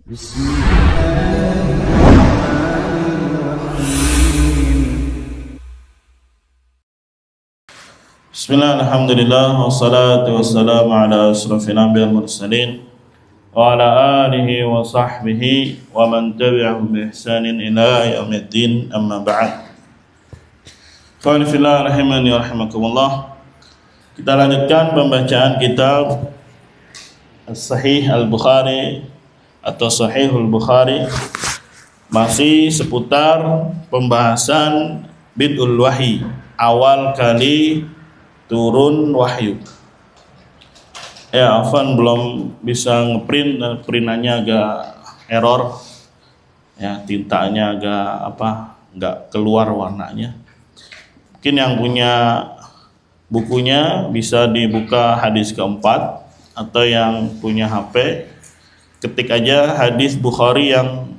Bismillah, alhamdulillah, wassalatu wassalamu ala asrafil anbiya'i wal mursalin wa ala alihi wa sahbihi wa man tabi'ahum bi ihsanin ila yaumiddin, amma ba'd. Qul fillah rahimani wa rahimakumullah. Kita lanjutkan pembacaan kitab Sahih Al-Bukhari atau Sahihul Bukhari, masih seputar pembahasan bid'ul wahyi, awal kali turun wahyu. Ya, Afan belum bisa ngeprint, printannya agak error. Ya, tintanya agak nggak keluar warnanya. Mungkin yang punya bukunya bisa dibuka hadis keempat, atau yang punya HP ketik aja hadis Bukhari yang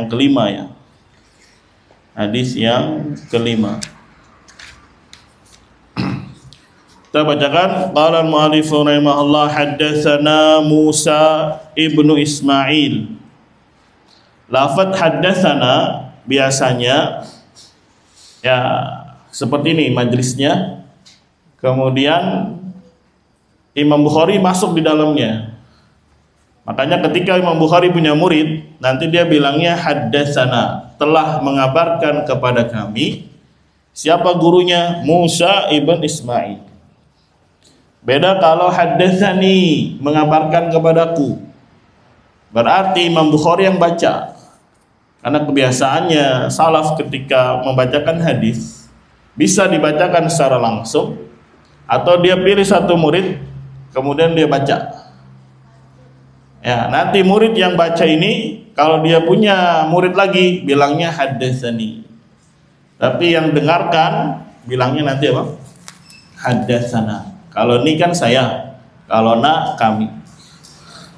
kelima ya. Hadis yang kelima. Kita bacakan. Qala al-mu'allif rahimahullah, haddatsana Musa ibnu Ismail. Lafaz haddatsana biasanya ya seperti ini majelisnya. Kemudian Imam Bukhari masuk di dalamnya. Makanya ketika Imam Bukhari punya murid, nanti dia bilangnya haddatsana, telah mengabarkan kepada kami. Siapa gurunya? Musa ibn Ismail. Beda kalau haddatsani, mengabarkan kepadaku. Berarti Imam Bukhari yang baca. Karena kebiasaannya salaf ketika membacakan hadis bisa dibacakan secara langsung, atau dia pilih satu murid kemudian dia baca. Ya, nanti murid yang baca ini kalau dia punya murid lagi bilangnya haddatsani. Tapi yang dengarkan bilangnya nanti apa? Haddatsana. Kalau ini kan saya, kalau na kami.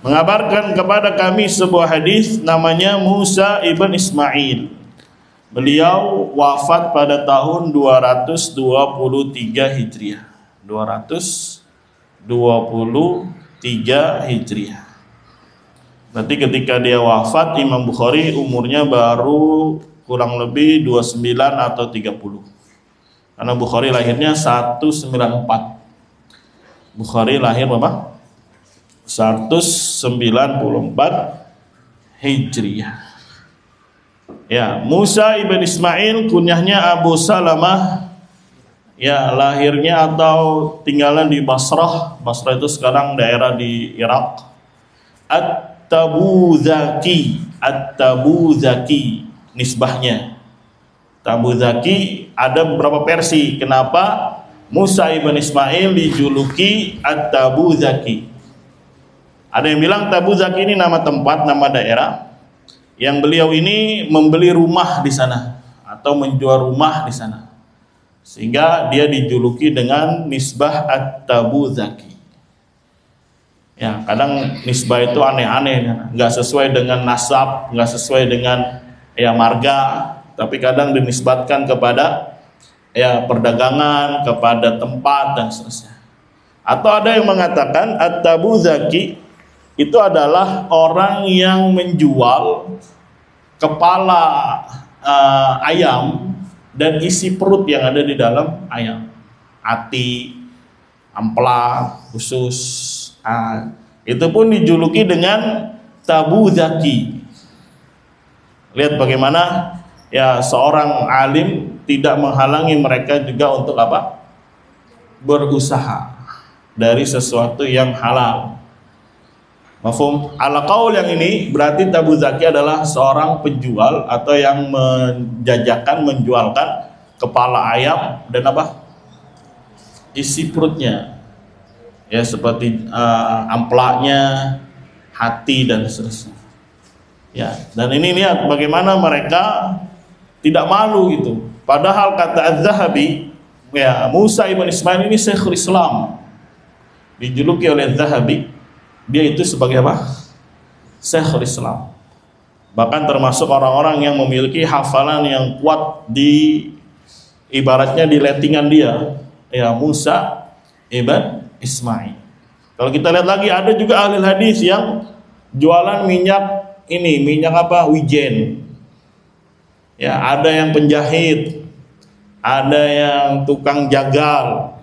Mengabarkan kepada kami sebuah hadis namanya Musa ibn Ismail. Beliau wafat pada tahun 223 Hijriah. 223 Hijriah. Berarti ketika dia wafat, Imam Bukhari umurnya baru kurang lebih 29 atau 30. Karena Bukhari lahirnya 194. Bukhari lahir berapa? 194 Hijriah. Ya, Musa ibn Ismail kunyahnya Abu Salamah. Ya, lahirnya atau tinggalnya di Basrah. Basrah itu sekarang daerah di Irak. At-Tabuzaki nisbahnya. Tabuzaki ada beberapa versi kenapa Musa ibn Ismail dijuluki At-Tabuzaki. Ada yang bilang Tabuzaki ini nama tempat, nama daerah yang beliau ini membeli rumah di sana atau menjual rumah di sana, sehingga dia dijuluki dengan nisbah At-Tabuzaki. Ya, kadang nisbah itu aneh-aneh, nggak sesuai dengan nasab, nggak sesuai dengan ya marga, tapi kadang dinisbatkan kepada ya perdagangan, kepada tempat dan seterusnya. Atau ada yang mengatakan At-Tabuzaki itu adalah orang yang menjual kepala ayam dan isi perut yang ada di dalam ayam, hati, ampela, usus. Itu pun dijuluki dengan Tabuzaki. Lihat bagaimana ya seorang alim tidak menghalangi mereka juga untuk apa? Berusaha dari sesuatu yang halal. Mafhum? Ala qaul yang ini berarti Tabuzaki adalah seorang penjual atau yang menjajakan, menjualkan kepala ayam dan apa? Isi perutnya. Ya seperti amplaknya, hati dan seterusnya. Ya, dan ini lihat bagaimana mereka tidak malu gitu. Padahal kata Az-Zahabi, ya Musa ibn Ismail ini Syekhul Islam. Dijuluki oleh Az-Zahabi, dia itu sebagai apa? Syekhul Islam. Bahkan termasuk orang-orang yang memiliki hafalan yang kuat di ibaratnya di lettingan dia. Ya Musa ibn Ismail. Kalau kita lihat lagi ada juga ahli hadis yang jualan minyak ini minyak apa? Wijen. Ya, ada yang penjahit, ada yang tukang jagal,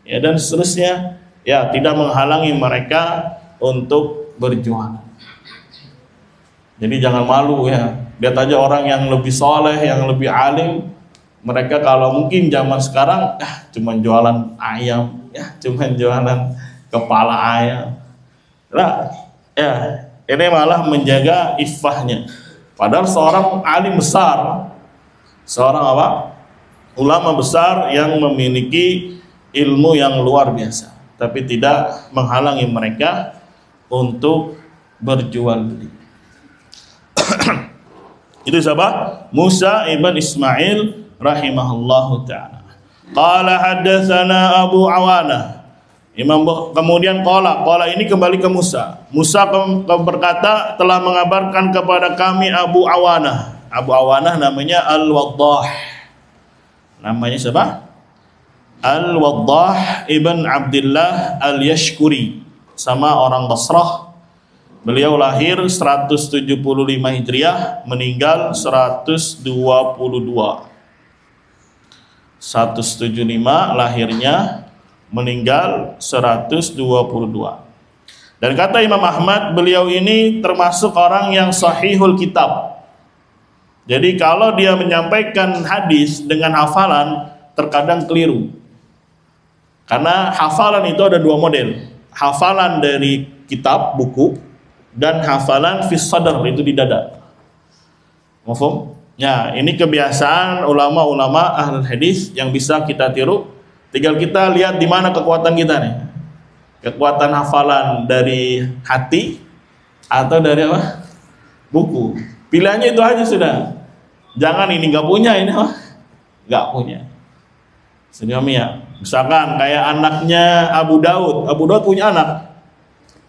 ya dan seterusnya. Ya, tidak menghalangi mereka untuk berjualan. Jadi jangan malu ya. Lihat aja orang yang lebih soleh, yang lebih alim, mereka kalau mungkin zaman sekarang cuman jualan ayam, ya cuman jualan kepala ayam. Nah, ya ini malah menjaga iffahnya. Padahal seorang alim besar, seorang apa? Ulama besar yang memiliki ilmu yang luar biasa, tapi tidak menghalangi mereka untuk berjual beli. Itu siapa? Musa ibn Ismail rahimahullahu ta'ala. Qala haddatsana Abu Awanah. Kemudian qala ini kembali ke Musa. Musa berkata telah mengabarkan kepada kami Abu Awanah. Abu Awanah namanya Al-Waddah. Namanya siapa? Al-Waddah ibn Abdullah Al-Yashkuri, sama orang Basrah. Beliau lahir 175 Hijriah, meninggal 122. 175 lahirnya, meninggal 122. Dan kata Imam Ahmad, beliau ini termasuk orang yang sahihul kitab. Jadi kalau dia menyampaikan hadis dengan hafalan, terkadang keliru. Karena hafalan itu ada dua model. Hafalan dari kitab, buku, dan hafalan fis sadr, itu di dada. Mafhum? Ya, ini kebiasaan ulama-ulama ahlul hadis yang bisa kita tiru. Tinggal kita lihat di mana kekuatan kita nih. Kekuatan hafalan dari hati atau dari apa? Buku. Pilihannya itu aja sudah. Jangan ini nggak punya, ini apa? Nggak punya. Senyumnya. Misalkan kayak anaknya Abu Daud. Abu Daud punya anak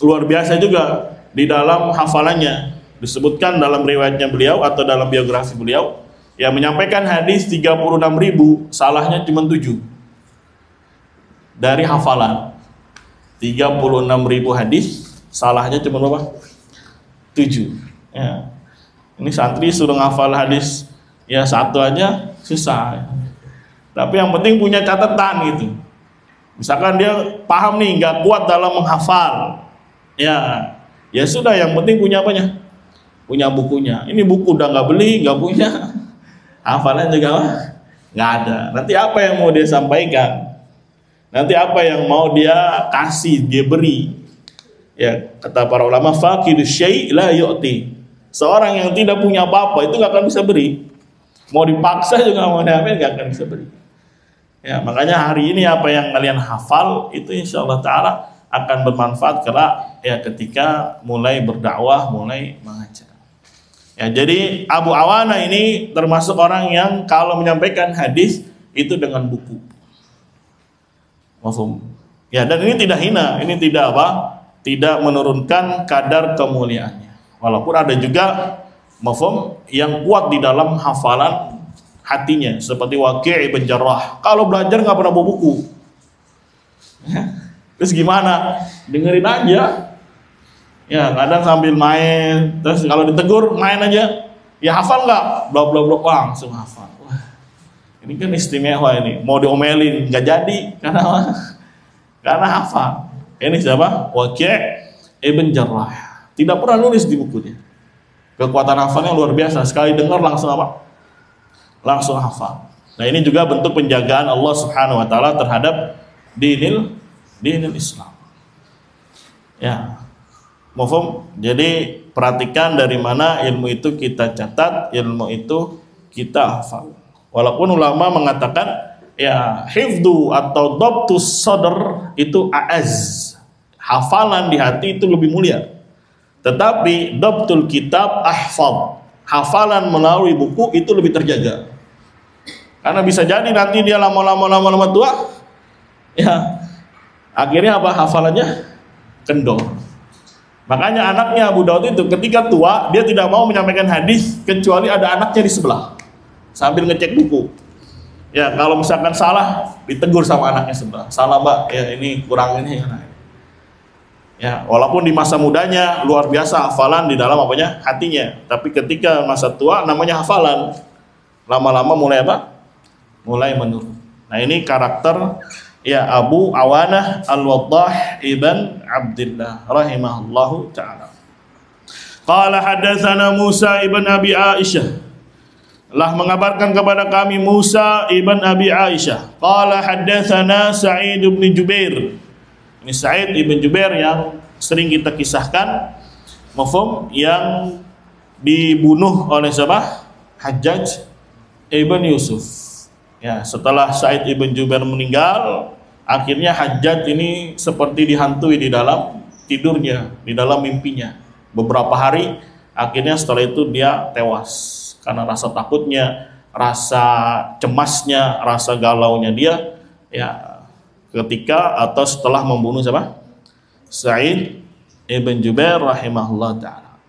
luar biasa juga di dalam hafalannya. Disebutkan dalam riwayatnya beliau atau dalam biografi beliau, yang menyampaikan hadis 36.000, salahnya cuma 7 dari hafalan. 36.000 hadis, salahnya cuma berapa? 7. Ya. Ini santri suruh ngafal hadis ya satu aja susah. Tapi yang penting punya catatan gitu. Misalkan dia paham nih, nggak kuat dalam menghafal, ya sudah, yang penting punya apanya? Punya bukunya. Ini buku udah nggak beli, nggak punya, hafalan juga nggak ada. Nanti apa yang mau dia sampaikan? Nanti apa yang mau dia kasih, dia beri? Ya, kata para ulama, faqidu syai' la yu'ti. Seorang yang tidak punya apa-apa itu nggak akan bisa beri. Mau dipaksa juga mau diambil nggak akan bisa beri. Ya, makanya hari ini apa yang kalian hafal itu insyaallah taala akan bermanfaat kelak ya ketika mulai berdakwah, mulai mengajar. Ya, jadi Abu Awana ini termasuk orang yang kalau menyampaikan hadis itu dengan buku. Mafhum? Ya, dan ini tidak hina, ini tidak apa? Tidak menurunkan kadar kemuliaannya. Walaupun ada juga mafhum yang kuat di dalam hafalan hatinya, seperti Waqi' ibn Jarrah. Kalau belajar nggak pernah bawa buku. Ya. Terus gimana? Dengerin aja. Ya, kadang sambil main, terus kalau ditegur main aja. Ya hafal nggak? Blok blok blok, langsung hafal. Wah, ini kan istimewa ini. Mau diomelin nggak jadi karena hafal. Ini siapa? Waqi' ibn Jarrah. Tidak pernah nulis di bukunya. Kekuatan hafalnya luar biasa. Sekali dengar langsung apa? Langsung hafal. Nah, ini juga bentuk penjagaan Allah Subhanahu wa taala terhadap dinil Islam. Ya. Mafhum? Jadi perhatikan dari mana ilmu itu kita catat, ilmu itu kita hafal. Walaupun ulama mengatakan ya hifdzu atau dhabtus sadr itu a'az. Hafalan di hati itu lebih mulia. Tetapi dhabtul kitab ahfad. Hafalan melalui buku itu lebih terjaga. Karena bisa jadi nanti dia lama-lama tua, ya akhirnya apa? Hafalannya kendor. Makanya anaknya Abu Daud itu ketika tua, dia tidak mau menyampaikan hadis kecuali ada anaknya di sebelah sambil ngecek buku. Ya, kalau misalkan salah ditegur sama anaknya sebelah. Salah, Mbak, ya ini kurang ini. Ya, walaupun di masa mudanya luar biasa hafalan di dalam apanya? Hatinya. Tapi ketika masa tua namanya hafalan. Lama-lama mulai apa? Mulai menurun. Nah, ini karakter ya Abu Awanah Al-Waddah ibn Abdullah rahimahullahu taala. Qala hadatsana Musa ibn Abi Aisyah. Lah mengabarkan kepada kami Musa ibn Abi Aisyah. Qala hadatsana Sa'id ibn Jubair. Ini Sa'id ibn Jubair yang sering kita kisahkan, mafhum, yang dibunuh oleh siapa? Hajjaj ibn Yusuf. Ya, setelah Sa'id ibn Jubair meninggal, akhirnya Hajjaj ini seperti dihantui di dalam tidurnya, di dalam mimpinya. Beberapa hari, akhirnya setelah itu dia tewas karena rasa takutnya, rasa cemasnya, rasa galaunya dia, ya, ketika atau setelah membunuh siapa? Sa'id ibn Jubair rahimahullah ta'ala.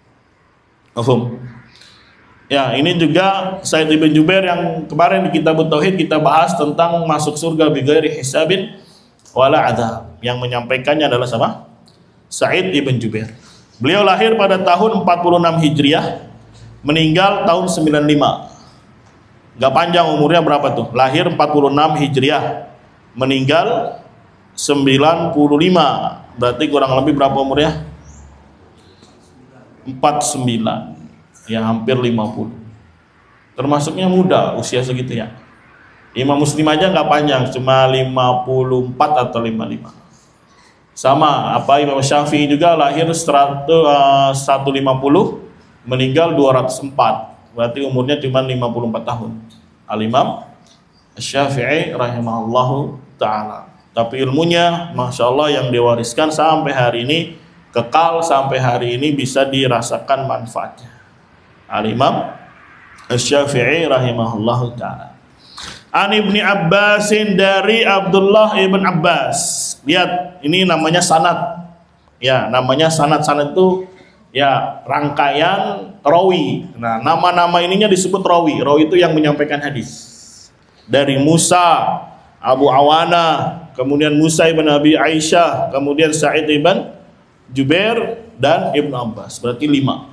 Mafhum? Ya, ini juga Sa'id ibn Jubair yang kemarin di kitab Tauhid kita bahas tentang masuk surga bighairi hisabin wala adzab. Yang menyampaikannya adalah siapa? Sa'id ibn Jubair. Beliau lahir pada tahun 46 Hijriah, meninggal tahun 95. Gak panjang umurnya, berapa tuh? Lahir 46 Hijriah, meninggal 95, berarti kurang lebih berapa umurnya? 49, ya hampir 50. Termasuknya muda usia segitu ya. Imam Muslim aja nggak panjang, cuma 54 atau 55. Sama apa Imam Syafi'i juga lahir 150, meninggal 204, berarti umurnya cuma 54 tahun. Al-Imam Syafi'i rahimahullahu ta'ala. Tapi ilmunya Masya Allah yang diwariskan sampai hari ini, kekal sampai hari ini, bisa dirasakan manfaatnya. Al-Imam Syafi'i rahimahullahu ta'ala. An Ibni Abbasin, dari Abdullah ibn Abbas. Lihat, ini namanya sanad. Ya, namanya sanad. Sanad itu ya rangkaian rawi. Nah, nama-nama ininya disebut rawi. Rawi itu yang menyampaikan hadis. Dari Musa, Abu Awana, kemudian Musa ibn Abi Aisyah, kemudian Sa'id ibn Jubair, dan Ibn Abbas. Berarti 5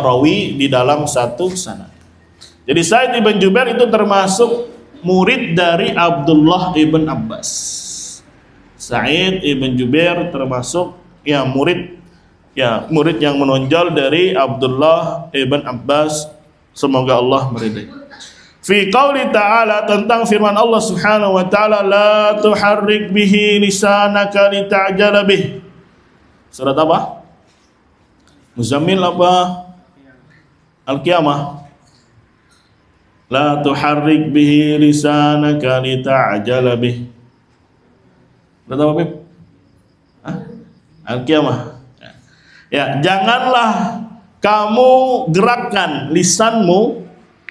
rawi di dalam satu sanad. Jadi Sa'id ibn Jubair itu termasuk murid dari Abdullah ibn Abbas. Sa'id ibn Jubair termasuk ya murid yang menonjol dari Abdullah ibn Abbas, semoga Allah meridai. Fi qauli ta'ala, tentang firman Allah Subhanahu wa ta'ala, la tuharrik bihi lisanaka lita'jala bih. Surat apa? Muzammil apa? Al-Qiyamah. La tuharrik bihi lisanaka lita'jala bih. Surat apa, Bib? Al-Qiyamah. Ya, janganlah kamu gerakkan lisanmu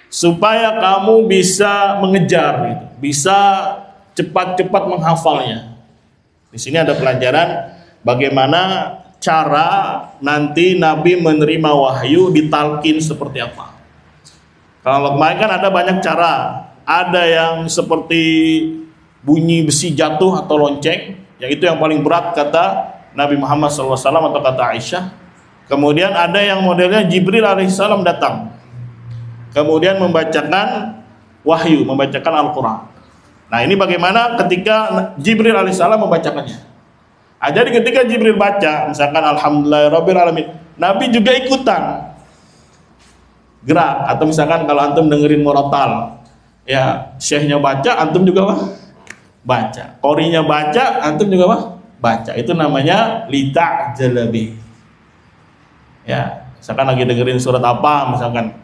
supaya kamu bisa mengejar, gitu, bisa cepat-cepat menghafalnya. Di sini ada pelajaran bagaimana cara nanti Nabi menerima wahyu, ditalkin seperti apa. Kalau kemarin kan ada banyak cara, ada yang seperti bunyi besi jatuh atau lonceng, yang itu yang paling berat kata Nabi Muhammad SAW atau kata Aisyah. Kemudian ada yang modelnya Jibril alaihissalam datang, kemudian membacakan wahyu, membacakan Al-Quran. Nah, ini bagaimana ketika Jibril alaihissalam membacakannya. Jadi ketika Jibril baca, misalkan Alhamdulillahirabbil alamin, Nabi juga ikutan gerak. Atau misalkan kalau antum dengerin murattal, ya syekhnya baca, antum juga baca. Qorinya baca, antum juga baca. Itu namanya lita'jala bih. Ya, misalkan lagi dengerin surat apa, misalkan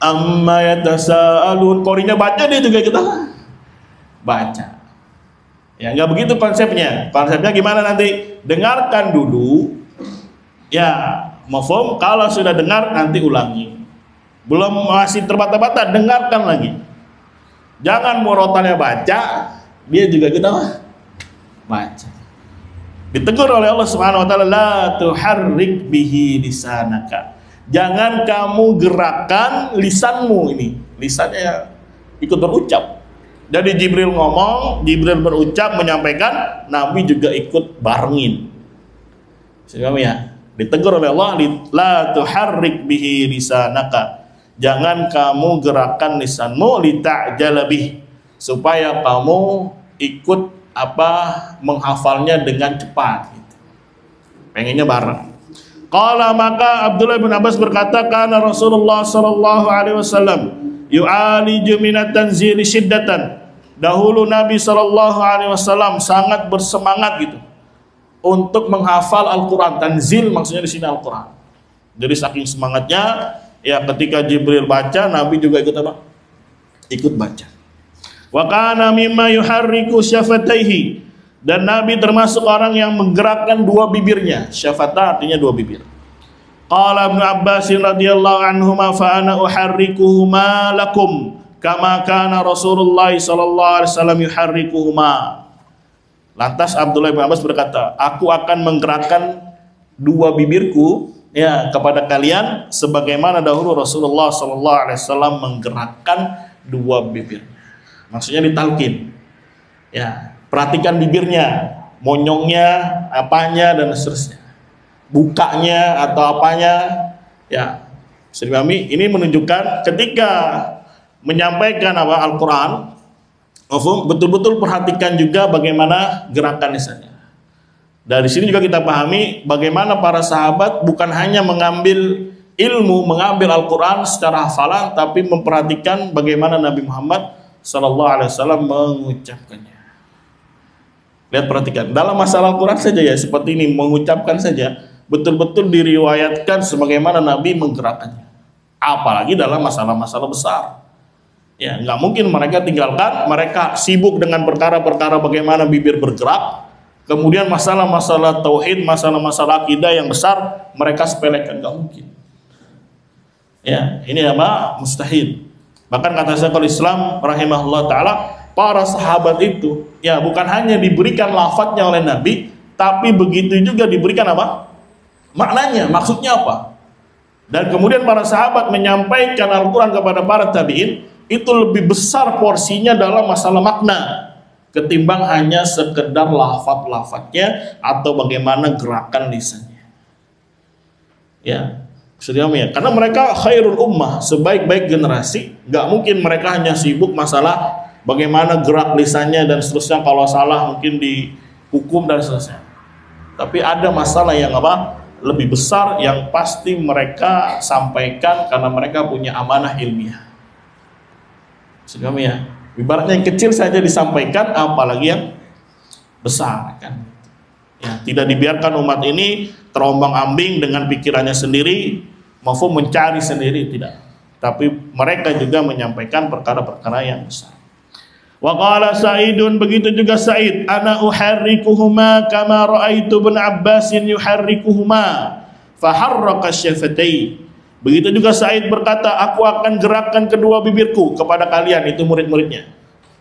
amma yatasaalun, qorinya baca, dia juga kita baca. Ya, nggak begitu konsepnya. Konsepnya gimana nanti? Dengarkan dulu. Ya, mafhum. Kalau sudah dengar nanti ulangi. Belum masih terbata-bata, dengarkan lagi. Jangan murotalnya baca, dia juga kita baca. Ditegur oleh Allah Subhanahu wa taala, la tuharrik bihi lisanaka. Jangan kamu gerakkan lisanmu ini. Lisannya ikut berucap. Jadi Jibril ngomong, Jibril berucap, menyampaikan, Nabi juga ikut barengin. Paham ya? Ditegur oleh Allah, la tuharrik bihi lisanaka. Jangan kamu gerakkan lisanmu lita'jala bih, supaya kamu ikut menghafalnya dengan cepat gitu. Pengennya bareng. Qala, maka Abdullah bin Abbas berkata, kana Rasulullah sallallahu alaihi wasallam yu'aliju minat tanzili syiddatan. Dahulu Nabi sallallahu alaihi wasallam sangat bersemangat gitu untuk menghafal Al-Qur'an. Tanzil maksudnya di sini Al-Qur'an. Jadi saking semangatnya, ya ketika Jibril baca, Nabi juga ikut apa? Ikut baca. Wa kana mimma yuharriku syafataihi, dan Nabi termasuk orang yang menggerakkan dua bibirnya. Syafata artinya dua bibir. Qala Ibnu Abbas radhiyallahu anhuma fa ana uharrikuhuma lakum kama kana Rasulullah sallallahu alaihi wasallam yuharrikuhuma. Lantas Abdullah bin Abbas berkata, aku akan menggerakkan dua bibirku ya kepada kalian sebagaimana dahulu Rasulullah sallallahu alaihi wasallam menggerakkan dua bibir. Maksudnya ditalkin. Ya, perhatikan bibirnya, monyongnya, apanya dan seterusnya. Bukanya atau apanya. Ya, bisa dipahami. Ini menunjukkan ketika menyampaikan Al-Qur'an, betul-betul perhatikan juga bagaimana gerakan lisannya. Dari sini juga kita pahami bagaimana para sahabat bukan hanya mengambil ilmu, mengambil Al-Quran secara hafalan, tapi memperhatikan bagaimana Nabi Muhammad SAW mengucapkannya. Lihat, perhatikan. Dalam masalah Al-Quran saja ya, seperti ini, mengucapkan saja, betul-betul diriwayatkan sebagaimana Nabi menggerakkannya. Apalagi dalam masalah-masalah besar. Ya, nggak mungkin mereka tinggalkan, mereka sibuk dengan perkara-perkara bagaimana bibir bergerak, kemudian masalah-masalah tauhid, masalah-masalah akidah yang besar mereka sepelekan, nggak mungkin. Ya, ini mustahil. Bahkan kata Syekhul Islam rahimahullah taala, para sahabat itu ya bukan hanya diberikan lafadznya oleh Nabi, tapi begitu juga diberikan maknanya, maksudnya apa. Dan kemudian para sahabat menyampaikan Al-Quran kepada para tabi'in, itu lebih besar porsinya dalam masalah makna ketimbang hanya sekedar lafaz-lafaznya atau bagaimana gerakan lisannya. Ya, ya, karena mereka khairul ummah, sebaik-baik generasi, nggak mungkin mereka hanya sibuk masalah bagaimana gerak lisannya dan seterusnya, kalau salah mungkin dihukum dan seterusnya. Tapi ada masalah yang lebih besar yang pasti mereka sampaikan karena mereka punya amanah ilmiah. Sudah ya, ibaratnya yang kecil saja disampaikan, apalagi yang besar kan. Ya, tidak dibiarkan umat ini terombang-ambing dengan pikirannya sendiri, maupun mencari sendiri, tidak. Tapi mereka juga menyampaikan perkara-perkara yang besar. Wa qala Sa'idun, begitu juga Sa'id, ana uharrikuhuma kama ra'aitu ibn Abbasin yuharrikuhuma faharraka syafatai. Begitu juga Sa'id berkata, aku akan gerakkan kedua bibirku kepada kalian, itu murid-muridnya,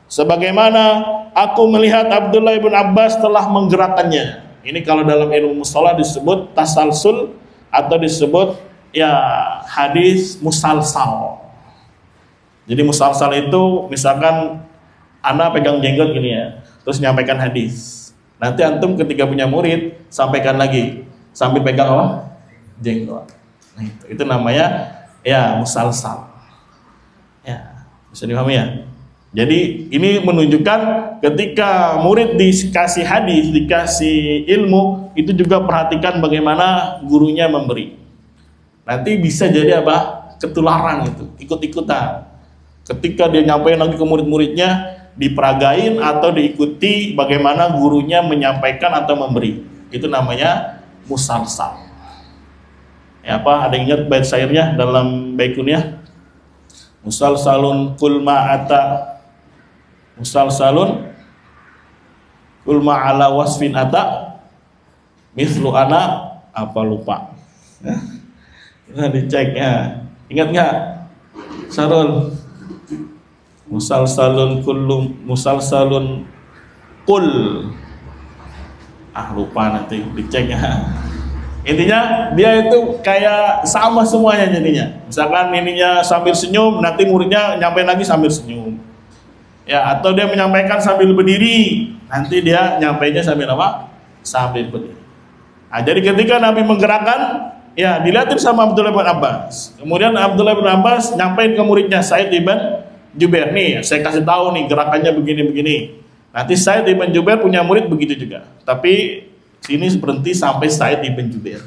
sebagaimana aku melihat Abdullah bin Abbas telah menggerakkannya. Ini kalau dalam ilmu mustalah disebut tasalsul atau disebut ya hadis musalsal. Jadi musalsal itu misalkan ana pegang jenggot gini ya, terus nyampaikan hadis. Nanti antum ketika punya murid sampaikan lagi sambil pegang jenggot. Nah, itu namanya ya musalsal. Ya, bisa dipahami ya. Jadi ini menunjukkan ketika murid dikasih hadis, dikasih ilmu, itu juga perhatikan bagaimana gurunya memberi. Nanti bisa jadi ketularan gitu, ikut-ikutan. Ketika dia nyampein lagi ke murid-muridnya, diperagain atau diikuti bagaimana gurunya menyampaikan atau memberi. Itu namanya musalsal. Ya, ada ingat bait syairnya dalam baikunnya? Musalsalun kul ma'ata, musalsalun kul ma'ala wasfin ata mislu ana, lupa. Nah, dicek ya. Ingat nggak? Sarul. Musalsalun musalsalun kul. Lupa, nanti dicek ya. Intinya dia itu kayak sama semuanya jadinya. Misalkan ininya sambil senyum, nanti muridnya nyampein lagi sambil senyum. Ya, atau dia menyampaikan sambil berdiri, nanti dia nyampainya sambil apa? Sambil berdiri. Nah, jadi ketika Nabi menggerakkan, ya dilihatin sama Abdullah bin Abbas. Kemudian Abdullah bin Abbas nyampein ke muridnya Sa'id ibn Jubair, nih saya kasih tahu nih gerakannya begini-begini. Nanti Sa'id ibn Jubair punya murid begitu juga. Tapi sini berhenti sampai Sa'id ibn Jubair.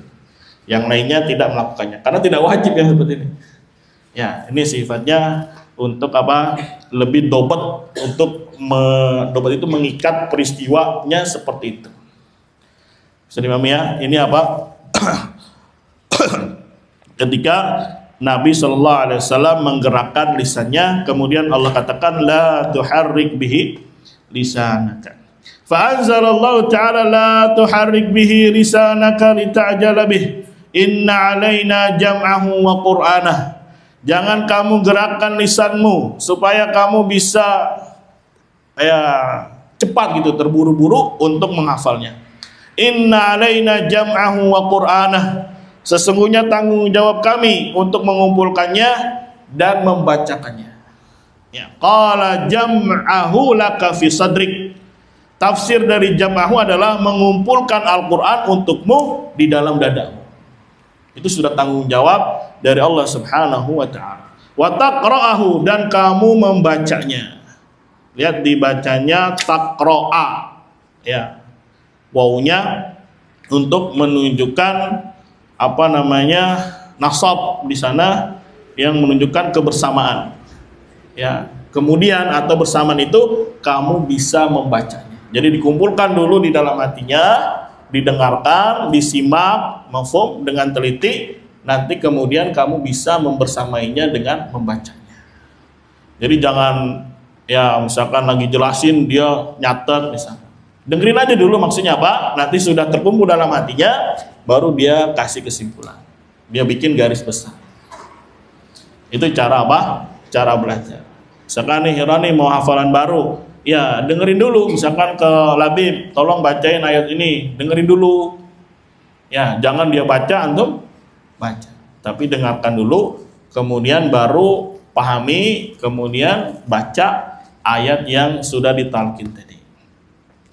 Yang lainnya tidak melakukannya karena tidak wajib yang seperti ini. Ya, ini sifatnya untuk apa? Lebih dobet, untuk dobet itu mengikat peristiwanya seperti itu. Bisa dimahami ya? Ini apa? Ketika Nabi Shallallahu Alaihi Wasallam menggerakkan lisannya, kemudian Allah katakan la tuharrik bihi lisanaka. Fa'anzalallahu ta'ala la tuharrik bihi lisanaka lita'jala bih. Inna alaina jam'ahu wa qur'anah. Jangan kamu gerakkan lisanmu supaya kamu bisa cepat gitu, terburu-buru untuk menghafalnya. Inna alaina jam'ahu wa qur'anah. Sesungguhnya tanggung jawab kami untuk mengumpulkannya dan membacakannya. Ya, qala jam'ahu laka fi sadrik. Tafsir dari jam'ahu adalah mengumpulkan Al-Qur'an untukmu di dalam dadamu. Itu sudah tanggung jawab dari Allah Subhanahu wa taala. Wa taqra'ahu, dan kamu membacanya. Lihat dibacanya taqra'a. Ya. Wawunya untuk menunjukkan apa namanya? Nasab di sana yang menunjukkan kebersamaan. Ya. Kemudian atau bersamaan itu kamu bisa membacanya. Jadi dikumpulkan dulu di dalam hatinya, didengarkan, disimak, mafhum dengan teliti, nanti kemudian kamu bisa membersamainya dengan membacanya. Jadi jangan ya misalkan lagi jelasin dia nyatet misalkan. Dengerin aja dulu maksudnya apa, nanti sudah terkumpul dalam hatinya, baru dia kasih kesimpulan. Dia bikin garis besar. Itu cara apa? Cara belajar. Misalkan nih Hirani mau hafalan baru, ya dengerin dulu, misalkan ke Labib, tolong bacain ayat ini, dengerin dulu. Ya, jangan dia baca, antum baca. Tapi dengarkan dulu, kemudian baru pahami, kemudian baca ayat yang sudah ditalqin tadi.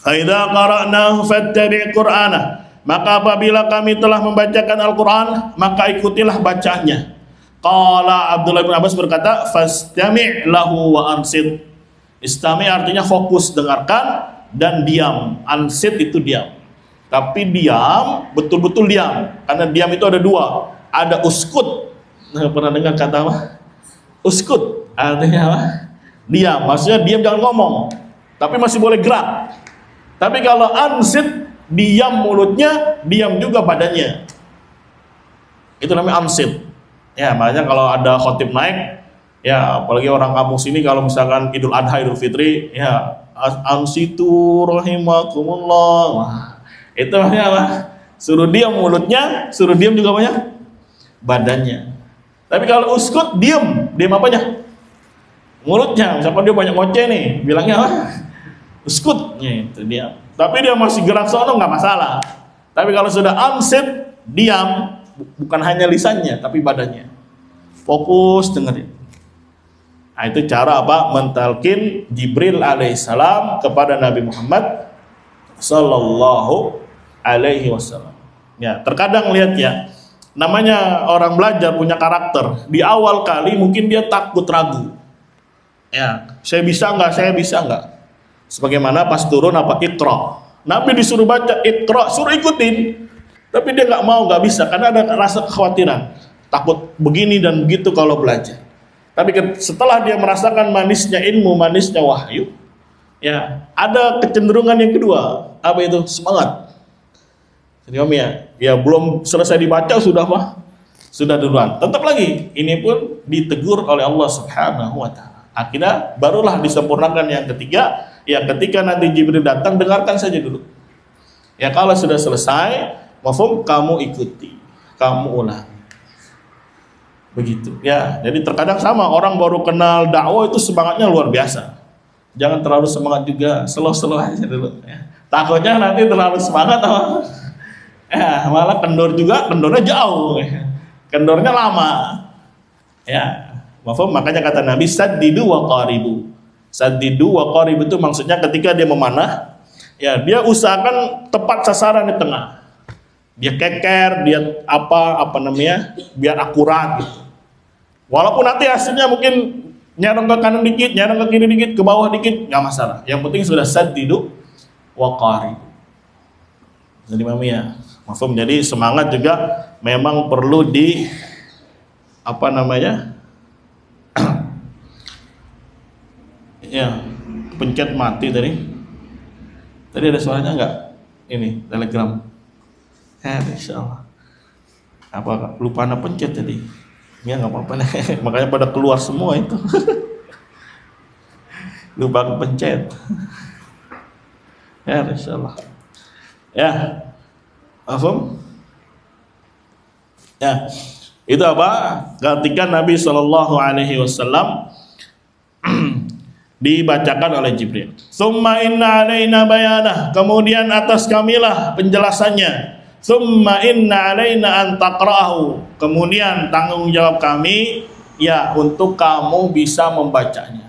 Faidza qara'nahu fattabi' Qur'anah. Maka apabila kami telah membacakan Al-Qur'an, maka ikutilah bacaannya. Qala Abdullah bin Abbas berkata, fastami' lahu wa ansit. Istami artinya fokus, dengarkan, dan diam. Ansit itu diam. Tapi diam, betul-betul diam. Karena diam itu ada dua. Ada uskut. Pernah dengar kata apa? Uskut. Artinya apa? Diam. Maksudnya diam, jangan ngomong. Tapi masih boleh gerak. Tapi kalau ansit, diam mulutnya, diam juga badannya. Itu namanya ansit. Ya, makanya kalau ada khotib naik, ya apalagi orang kampung sini kalau misalkan Idul Adha, Idul Fitri, ya ansitu rahimakumullah. Wah, itu maksudnya apa? Suruh diam mulutnya, suruh diam juga banyak badannya. Tapi kalau uskut, diam apanya? Mulutnya. Misalkan dia banyak ngoceh nih, bilangnya apa? Uskut, ya, itu diam. Tapi dia masih gerak sono nggak masalah. Tapi kalau sudah ansit, diam, bukan hanya lisannya tapi badannya. Fokus dengerin. Nah, itu cara apa? Mentalkin Jibril alaihissalam kepada Nabi Muhammad sallallahu alaihi wasallam. Ya, terkadang lihat ya, namanya orang belajar punya karakter. Di awal kali mungkin dia takut, ragu. Ya, saya bisa nggak? Sebagaimana pas turun apa Iqra. Nabi disuruh baca Iqra, suruh ikutin. Tapi dia nggak mau, nggak bisa karena ada rasa kekhawatiran. Takut begini dan begitu kalau belajar. Tapi setelah dia merasakan manisnya ilmu, manisnya wahyu, ya ada kecenderungan yang kedua. Apa itu? Semangat. Jadi ya belum selesai dibaca sudah apa? Sudah duluan. Tetap lagi. Ini pun ditegur oleh Allah Subhanahu wa taala. Akhirnya barulah disempurnakan yang ketiga. Ya ketika nanti Jibril datang, dengarkan saja dulu. Ya kalau sudah selesai, mafhum, kamu ikuti, kamu ulangi. Begitu ya. Jadi terkadang sama orang baru kenal dakwah itu semangatnya luar biasa. Jangan terlalu semangat juga, slow aja dulu ya. Takutnya nanti terlalu semangat ya, malah kendor juga, kendornya jauh ya. Kendornya lama. Ya, mafhum, makanya kata Nabi saddidu wa qaribu. Saddidu wa qarib itu maksudnya ketika dia memanah, ya dia usahakan tepat sasaran di tengah. Dia keker, dia apa namanya, biar akurat gitu. Walaupun nanti hasilnya mungkin nyarang ke kanan dikit, nyarang ke kiri dikit, ke bawah dikit, nggak masalah. Yang penting sudah saddidu wa qarib. Jadi mami ya, mafhum. Jadi semangat juga memang perlu di apa namanya? Ya, pencet mati tadi. Tadi ada suaranya nggak? Ini Telegram. Insyaallah. Apa lupa anak pencet tadi? Ya nggak apa-apa nih. Makanya pada keluar semua itu. Lupa pencet. Ya, insyaallah. Ya, paham? Ya, itu apa? Ketika Nabi Shallallahu Alaihi Wasallam dibacakan oleh Jibril. Summa inna alaina bayanah. Kemudian atas kamilah penjelasannya. Summa inna alaina an taqra'ahu. Kemudian tanggung jawab kami ya untuk kamu bisa membacanya.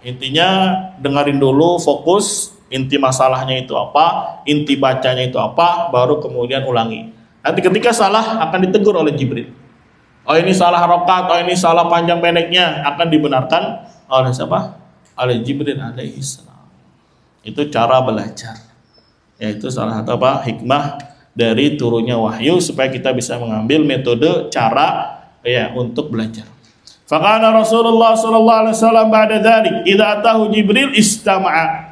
Intinya dengerin dulu, fokus inti masalahnya itu apa, inti bacanya itu apa, baru kemudian ulangi. Nanti ketika salah akan ditegur oleh Jibril. Oh ini salah harokat, oh ini salah panjang pendeknya, akan dibenarkan oleh siapa? Oleh Jibril alaihi salam. Itu cara belajar. Yaitu salah satu apa? Hikmah dari turunnya wahyu supaya kita bisa mengambil metode cara ya untuk belajar. Faqala Rasulullah sallallahu alaihi wasallam ba'da dzalik idza atahu Jibril istama'a.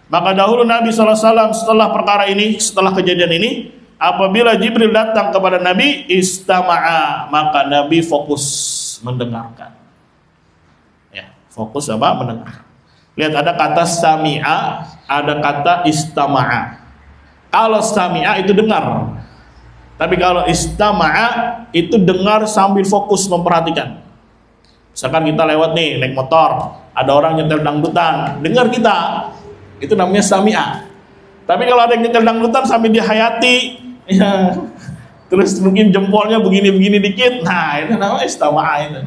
Maka dahulu Nabi sallallahu alaihi wasallam setelah perkara ini, setelah kejadian ini, apabila Jibril datang kepada Nabi istama'a, maka Nabi fokus mendengarkan. Ya, fokus apa? Mendengar. Lihat ada kata sami'a, ada kata istama'a. Kalau sami'a itu dengar. Tapi kalau istama'a itu dengar sambil fokus memperhatikan. Misalkan kita lewat nih, naik motor, ada orang nyetel dangdutan, dengar kita. Itu namanya sami'a. Tapi kalau ada yang nyetel dangdutan sambil dihayati, ya, terus mungkin jempolnya begini-begini dikit, nah itu namanya istama'a itu.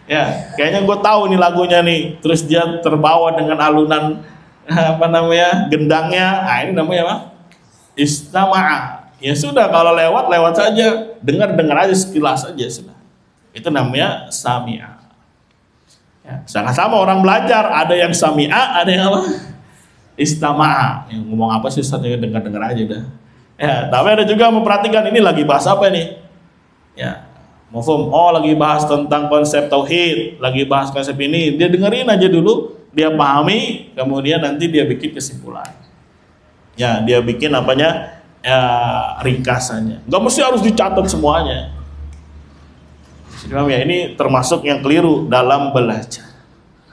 Ya, kayaknya gue tahu nih lagunya nih. Terus dia terbawa dengan alunan apa namanya gendangnya. Nah ini namanya apa? Istama'a. Ya sudah kalau lewat saja, dengar aja sekilas aja sudah. Itu namanya sami'a. Ya, sama-sama orang belajar. Ada yang sami'a, ada yang apa? Istama'a. Yang ngomong apa sih Ustaz? Dengar aja dah. Ya, tapi ada juga memperhatikan ini lagi bahas apa nih? Ya. Mafhum, oh lagi bahas tentang konsep tauhid, lagi bahas konsep ini, dia dengerin aja dulu, dia pahami, kemudian nanti dia bikin kesimpulan. Ya, dia bikin apanya? Ya, ringkasannya. Gak mesti harus dicatat semuanya. Ya, ini termasuk yang keliru dalam belajar.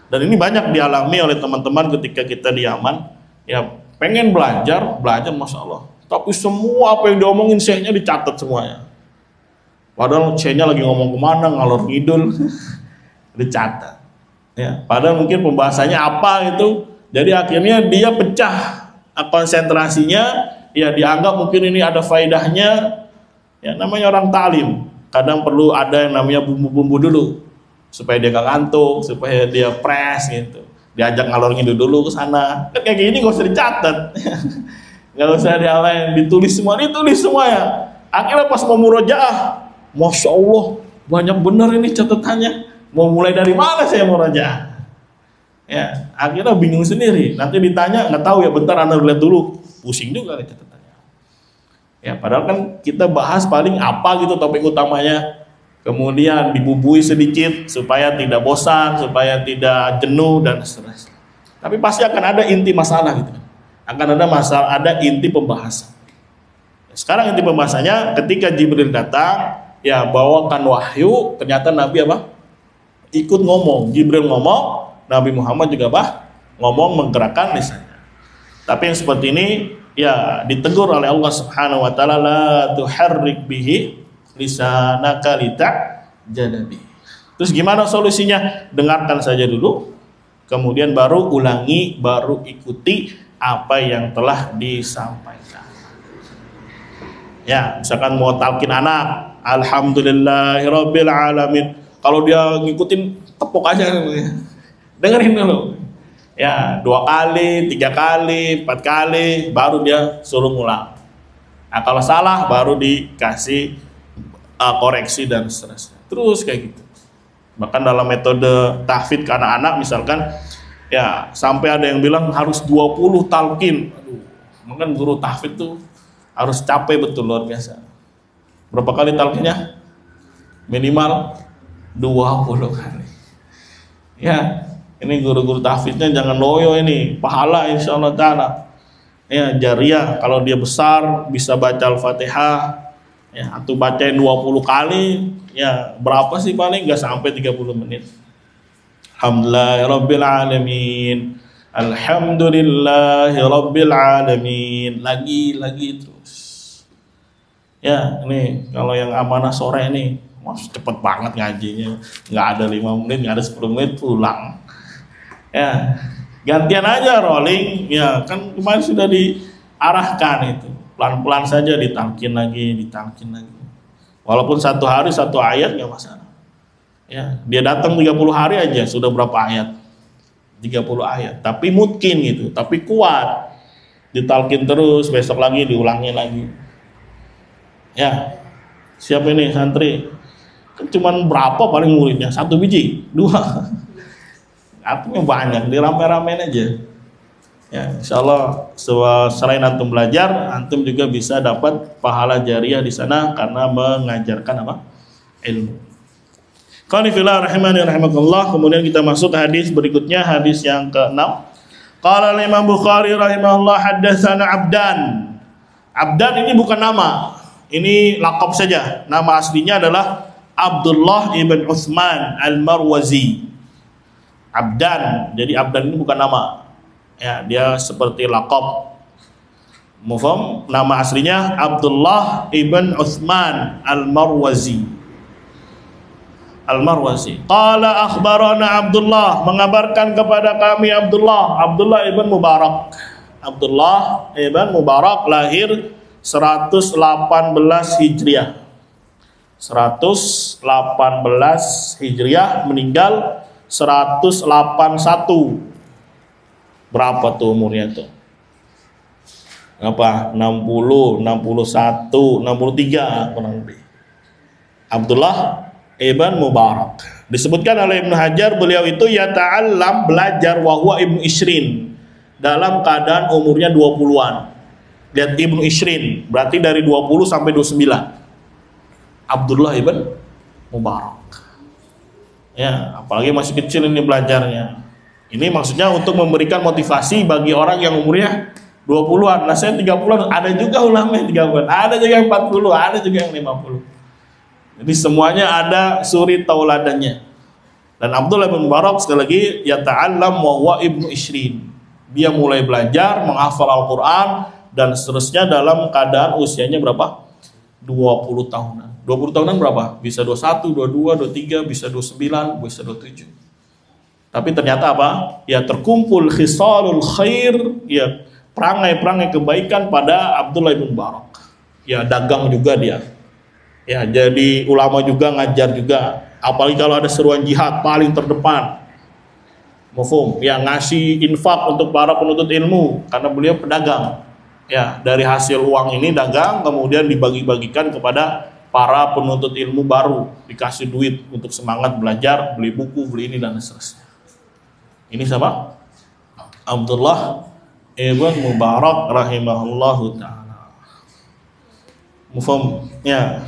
Dan ini banyak dialami oleh teman-teman ketika kita di Yaman. Ya, pengen belajar, masya Allah. Tapi semua apa yang diomongin syekhnya dicatat semuanya. Padahal C-nya lagi ngomong kemana, ngalor ngidul, dicatat. Ya, padahal mungkin pembahasannya apa gitu. Jadi akhirnya dia pecah konsentrasinya. Ya dianggap mungkin ini ada faedahnya. Ya namanya orang taklim. Kadang perlu ada yang namanya bumbu-bumbu dulu supaya dia gak ngantuk, supaya dia fresh gitu. Diajak ngalor ngidul dulu ke sana. Kan kayak gini gak usah dicatat. Gak usah dialain, ditulis semua, ditulis semuanya. Akhirnya pas mau murojaah, masya Allah, banyak benar ini catatannya. Mau mulai dari mana saya mau raja? Ya, akhirnya bingung sendiri. Nanti ditanya nggak tahu ya, bentar Anda lihat dulu. Pusing juga nih catatannya. Ya, padahal kan kita bahas paling apa gitu topik utamanya. Kemudian dibumbui sedikit supaya tidak bosan, supaya tidak jenuh dan seterusnya. Tapi pasti akan ada inti masalah gitu. Akan ada masalah, ada inti pembahasan. Sekarang inti pembahasannya ketika Jibril datang, ya bawakan wahyu, ternyata Nabi apa? Ikut ngomong. Jibril ngomong, Nabi Muhammad juga apa? Ngomong, menggerakkan lisannya. Tapi yang seperti ini ya ditegur oleh Allah Subhanahu wa taala, la tuharrik bihi lisanaka litajada bihi. Terus gimana solusinya? Dengarkan saja dulu, kemudian baru ulangi, baru ikuti apa yang telah disampaikan. Ya, misalkan mau talqin anak, alhamdulillahirabbil alamin. Kalau dia ngikutin tepuk aja, dengerin dulu. Ya, 2 kali, 3 kali, 4 kali, baru dia suruh ngulang. Nah, kalau salah baru dikasih koreksi dan seterusnya. Terus kayak gitu. Bahkan dalam metode tahfidz ke anak-anak misalkan, ya sampai ada yang bilang harus 20 talqin. Aduh, mungkin guru tahfidz tuh harus capek betul, luar biasa. Berapa kali talqinnya? Minimal 20 kali. Ya, ini guru-guru tahfidznya jangan loyo ini, pahala insyaallah taala. Ya, jariah kalau dia besar bisa baca Al-Fatihah. Ya, atau bacain 20 kali, ya berapa sih paling? Nggak sampai 30 menit. Alhamdulillahirabbil alamin. Alhamdulillahirabbil alamin. Lagi terus. Ya, ini kalau yang amanah sore ini, mas cepet banget ngajinya. Nggak ada 5 menit, nggak ada 10 menit pulang. Ya, gantian aja rolling. Ya, kan kemarin sudah diarahkan itu. Pelan-pelan saja ditalkin lagi. Walaupun 1 hari 1 ayat nggak masalah. Ya, dia datang 30 hari aja sudah berapa ayat? 30 ayat. Tapi mungkin gitu, tapi kuat. Ditalkin terus, besok lagi diulangi lagi. Ya. Siapa ini santri? Kan cuman berapa paling muridnya? 1 biji, 2. Artinya banyak, dirame-ramein aja. Ya, insyaallah selain antum belajar, antum juga bisa dapat pahala jariah di sana karena mengajarkan apa? Ilmu. Qani fillah rahimani rahimakumullah. Kemudian kita masuk ke hadis berikutnya, hadis yang ke-6. Qala Imam Bukhari rahimahullah haddatsana Abdan. Abdan ini bukan nama. Ini laqab saja. Nama aslinya adalah Abdullah ibn Utsman Al-Marwazi. Abdan. Jadi Abdan ini bukan nama. Ya, dia seperti laqab. Mufhum? Nama aslinya Abdullah ibn Utsman Al-Marwazi. Al-Marwazi. Qala akhbarana Abdullah, mengabarkan kepada kami Abdullah ibn Mubarak. Abdullah ibn Mubarak lahir 118 Hijriah. 118 Hijriah, meninggal 181. Berapa tuh umurnya tuh? Apa? 60, 61, 63 kurang lebih. Abdullah ibn Mubarak. Disebutkan oleh Ibnu Hajar, beliau itu yata'allam, belajar, wa huwa ibnu Ishrin, dalam keadaan umurnya 20-an. Lihat ibnu Ishrin, berarti dari 20 sampai 29. Abdullah ibn Mubarak. Ya, apalagi masih kecil ini belajarnya. Ini maksudnya untuk memberikan motivasi bagi orang yang umurnya 20-an. Nah, saya 30-an, ada juga ulama yang 30-an, ada juga yang 40, ada juga yang 50. Jadi semuanya ada suri tauladannya. Dan Abdullah bin Mubarak sekali lagi yata'allam wa huwa ibnu Ishrin. Dia mulai belajar, menghafal Al-Qur'an dan seterusnya dalam keadaan usianya berapa? 20 tahunan. 20 tahunan berapa? Bisa 21, 22, 23, bisa 29, bisa 27. Tapi ternyata apa? Ya terkumpul khisalul khair, ya perangai-perangai kebaikan pada Abdullah bin Mubarak. Ya dagang juga dia. Ya jadi ulama juga, ngajar juga. Apalagi kalau ada seruan jihad, paling terdepan. Mufhum, ya ngasih infak untuk para penuntut ilmu karena beliau pedagang. Ya, dari hasil uang ini dagang kemudian dibagi-bagikan kepada para penuntut ilmu baru, dikasih duit untuk semangat belajar, beli buku, beli ini dan seterusnya. Ini siapa? Abdullah ibn Mubarak rahimahullahu ta'ala. Mufhum? Ya.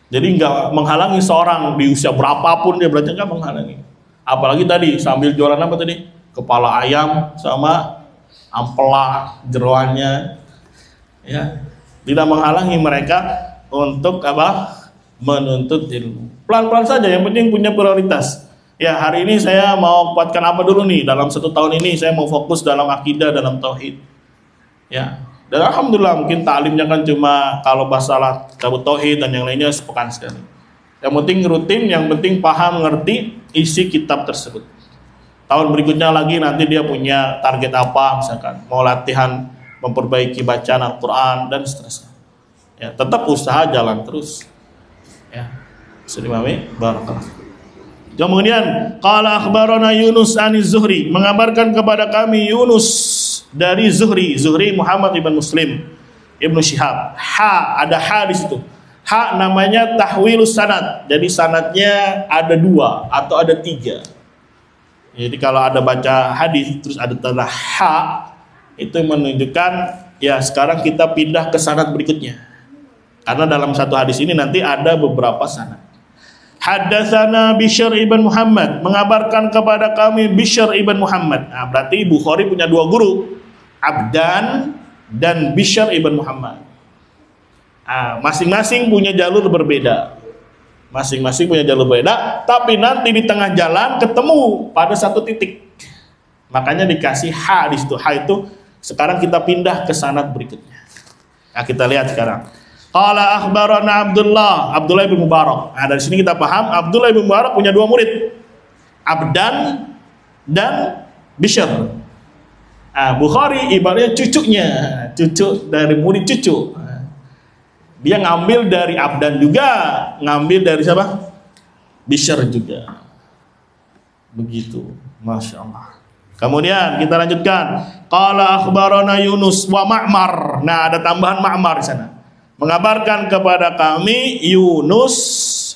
Jadi nggak menghalangi seorang di usia berapapun dia belajar, nggak menghalangi. Apalagi tadi sambil jualan apa tadi? Kepala ayam sama ampela jeroannya. Ya. Tidak menghalangi mereka untuk apa? Menuntut ilmu. Pelan-pelan saja, yang penting punya prioritas. Ya, hari ini saya mau kuatkan apa dulu nih? Dalam 1 tahun ini saya mau fokus dalam akidah, dalam tauhid. Ya, dan alhamdulillah mungkin taklimnya kan cuma kalau masalah cabut tauhid dan yang lainnya sepekan sekali. Yang penting rutin, yang penting paham, ngerti isi kitab tersebut. Tahun berikutnya lagi nanti dia punya target apa, misalkan mau latihan memperbaiki bacaan Al-Quran dan seterusnya. Ya, tetap usaha jalan terus. Ya, bisa dimami, barakallah. Kemudian qala akhbarana Yunus aniz Zuhri, mengabarkan kepada kami Yunus dari Zuhri. Zuhri Muhammad ibn Muslim Ibnu Syihab. Ada di situ. Namanya tahwilus sanad. Jadi sanadnya ada 2 atau ada 3. Jadi kalau ada baca hadis terus ada tanda itu menunjukkan ya sekarang kita pindah ke sanad berikutnya. Karena dalam satu hadis ini nanti ada beberapa sanad. Haddatsana Bishr ibn Muhammad, mengabarkan kepada kami Bishr ibn Muhammad. Nah, berarti Bukhari punya 2 guru, Abdan dan Bishr ibn Muhammad. Nah, masing-masing punya jalur berbeda. Masing-masing punya jalur berbeda, tapi nanti di tengah jalan ketemu pada satu titik. Makanya dikasih di situ. Itu sekarang kita pindah ke sanad berikutnya. Nah, kita lihat sekarang. Qala akhbarana Abdullah bin Mubarak. Nah, dari sini kita paham Abdullah bin Mubarak punya 2 murid, Abdan dan Bishr. Nah, Bukhari ibaratnya cucu dari murid cucu. Dia ngambil dari Abdan juga, ngambil dari siapa? Bishr juga. Begitu, Masya Allah. Kemudian kita lanjutkan. Qala akhbarana Yunus wa Ma'mar. Nah, ada tambahan Ma'mar di sana. Mengabarkan kepada kami Yunus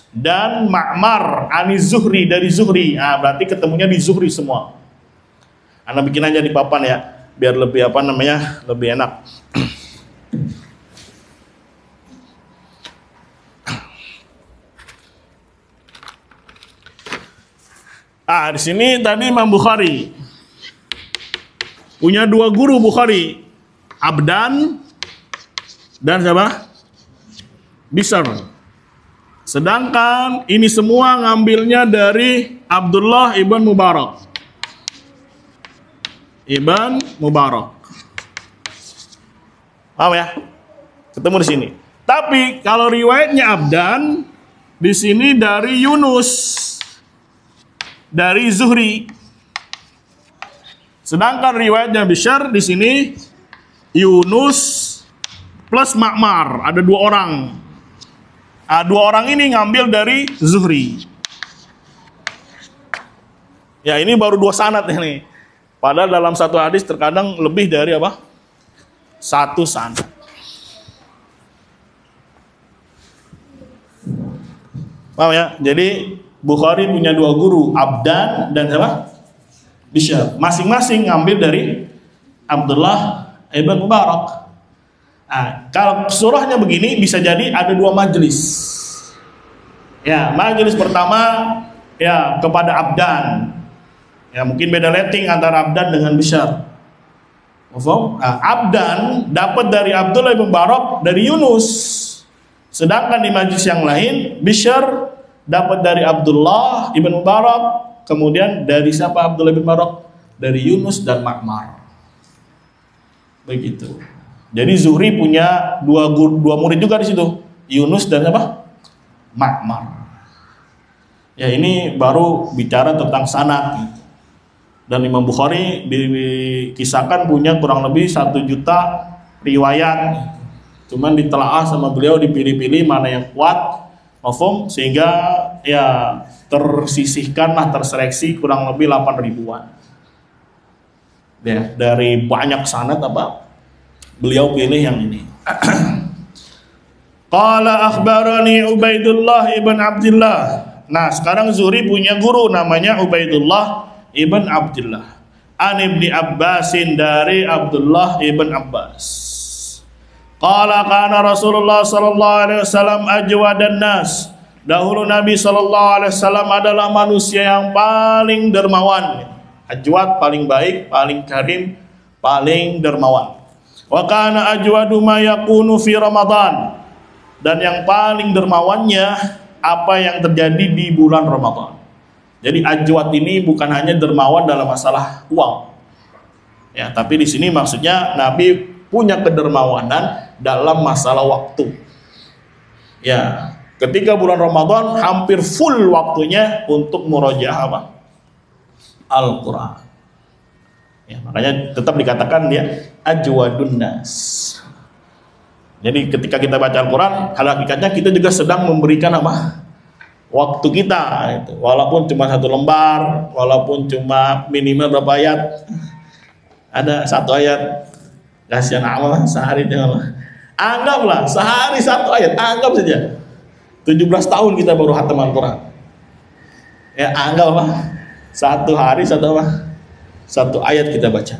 dan Ma'mar aniz Zuhri, dari Zuhri. Nah, berarti ketemunya di Zuhri semua. Anda bikin aja di papan ya, biar lebih lebih enak. Di sini tadi Imam Bukhari punya 2 guru Bukhari, Abdan dan siapa? Bishr. Sedangkan ini semua ngambilnya dari Abdullah ibn Mubarak. Paham ya? Ketemu di sini. Tapi kalau riwayatnya Abdan di sini dari Yunus dari Zuhri. Sedangkan riwayatnya Bishr di sini Yunus plus Ma'mar, ada 2 orang. 2 orang ini ngambil dari Zuhri. Ya, ini baru 2 sanad ini. Padahal dalam satu hadis terkadang lebih dari 1 sanad. Paham ya? Jadi Bukhari punya 2 guru, Abdan dan siapa? Bishr. Masing-masing ngambil dari Abdullah ibn Mubarak. Nah, kalau surahnya begini bisa jadi ada 2 majelis. Ya, majelis pertama ya kepada Abdan. Ya, mungkin beda rating antara Abdan dengan Bishr. Abdan dapat dari Abdullah bin Mubarak dari Yunus. Sedangkan di majelis yang lain Bishr dapat dari Abdullah ibn Mubarak, kemudian dari siapa Abdullah bin Mubarak? Dari Yunus dan Ma'mar. Begitu. Jadi Zuhri punya 2 murid juga di situ, Yunus dan apa? Ma'mar. Ya, ini baru bicara tentang sanad. Dan Imam Bukhari dikisahkan punya kurang lebih 1 juta riwayat. Cuman ditelaah sama beliau, dipilih-pilih mana yang kuat, sehingga ya tersisihkanlah, terseleksi kurang lebih 8 ribuan. Ya, dari banyak sanad beliau pilih yang ini. Qala akhbarani Ubaidullah ibn Abdullah. Nah, sekarang Zuhri punya guru namanya Ubaidullah ibn Abdullah. An ibni Abbasin, dari Abdullah ibn Abbas. Qala kana Rasulullah sallallahu alaihi wasallam ajwadan nas. Dahulu Nabi sallallahu alaihi wasallam adalah manusia yang paling dermawan. Ajwad paling baik, paling karim, paling dermawan. Wa kana ajwadu ma yakunu fi Ramadan. Dan yang paling dermawannya apa yang terjadi di bulan Ramadan. Jadi ajwad ini bukan hanya dermawan dalam masalah uang. Ya, tapi di sini maksudnya Nabi punya kedermawanan dalam masalah waktu. Ya, ketika bulan Ramadan hampir full waktunya untuk murojaah Al-Quran. Ya, makanya tetap dikatakan dia ajwadun nas. Jadi ketika kita baca Al-Quran, hakikatnya kita juga sedang memberikan waktu kita itu. Walaupun cuma 1 lembar, walaupun cuma minimal berapa ayat, ada 1 ayat, kasihan amal sehari dengan anggaplah sehari 1 ayat, anggap saja 17 tahun kita baru khatam Al-Quran ya, anggap apa 1 hari 1 ayat kita baca,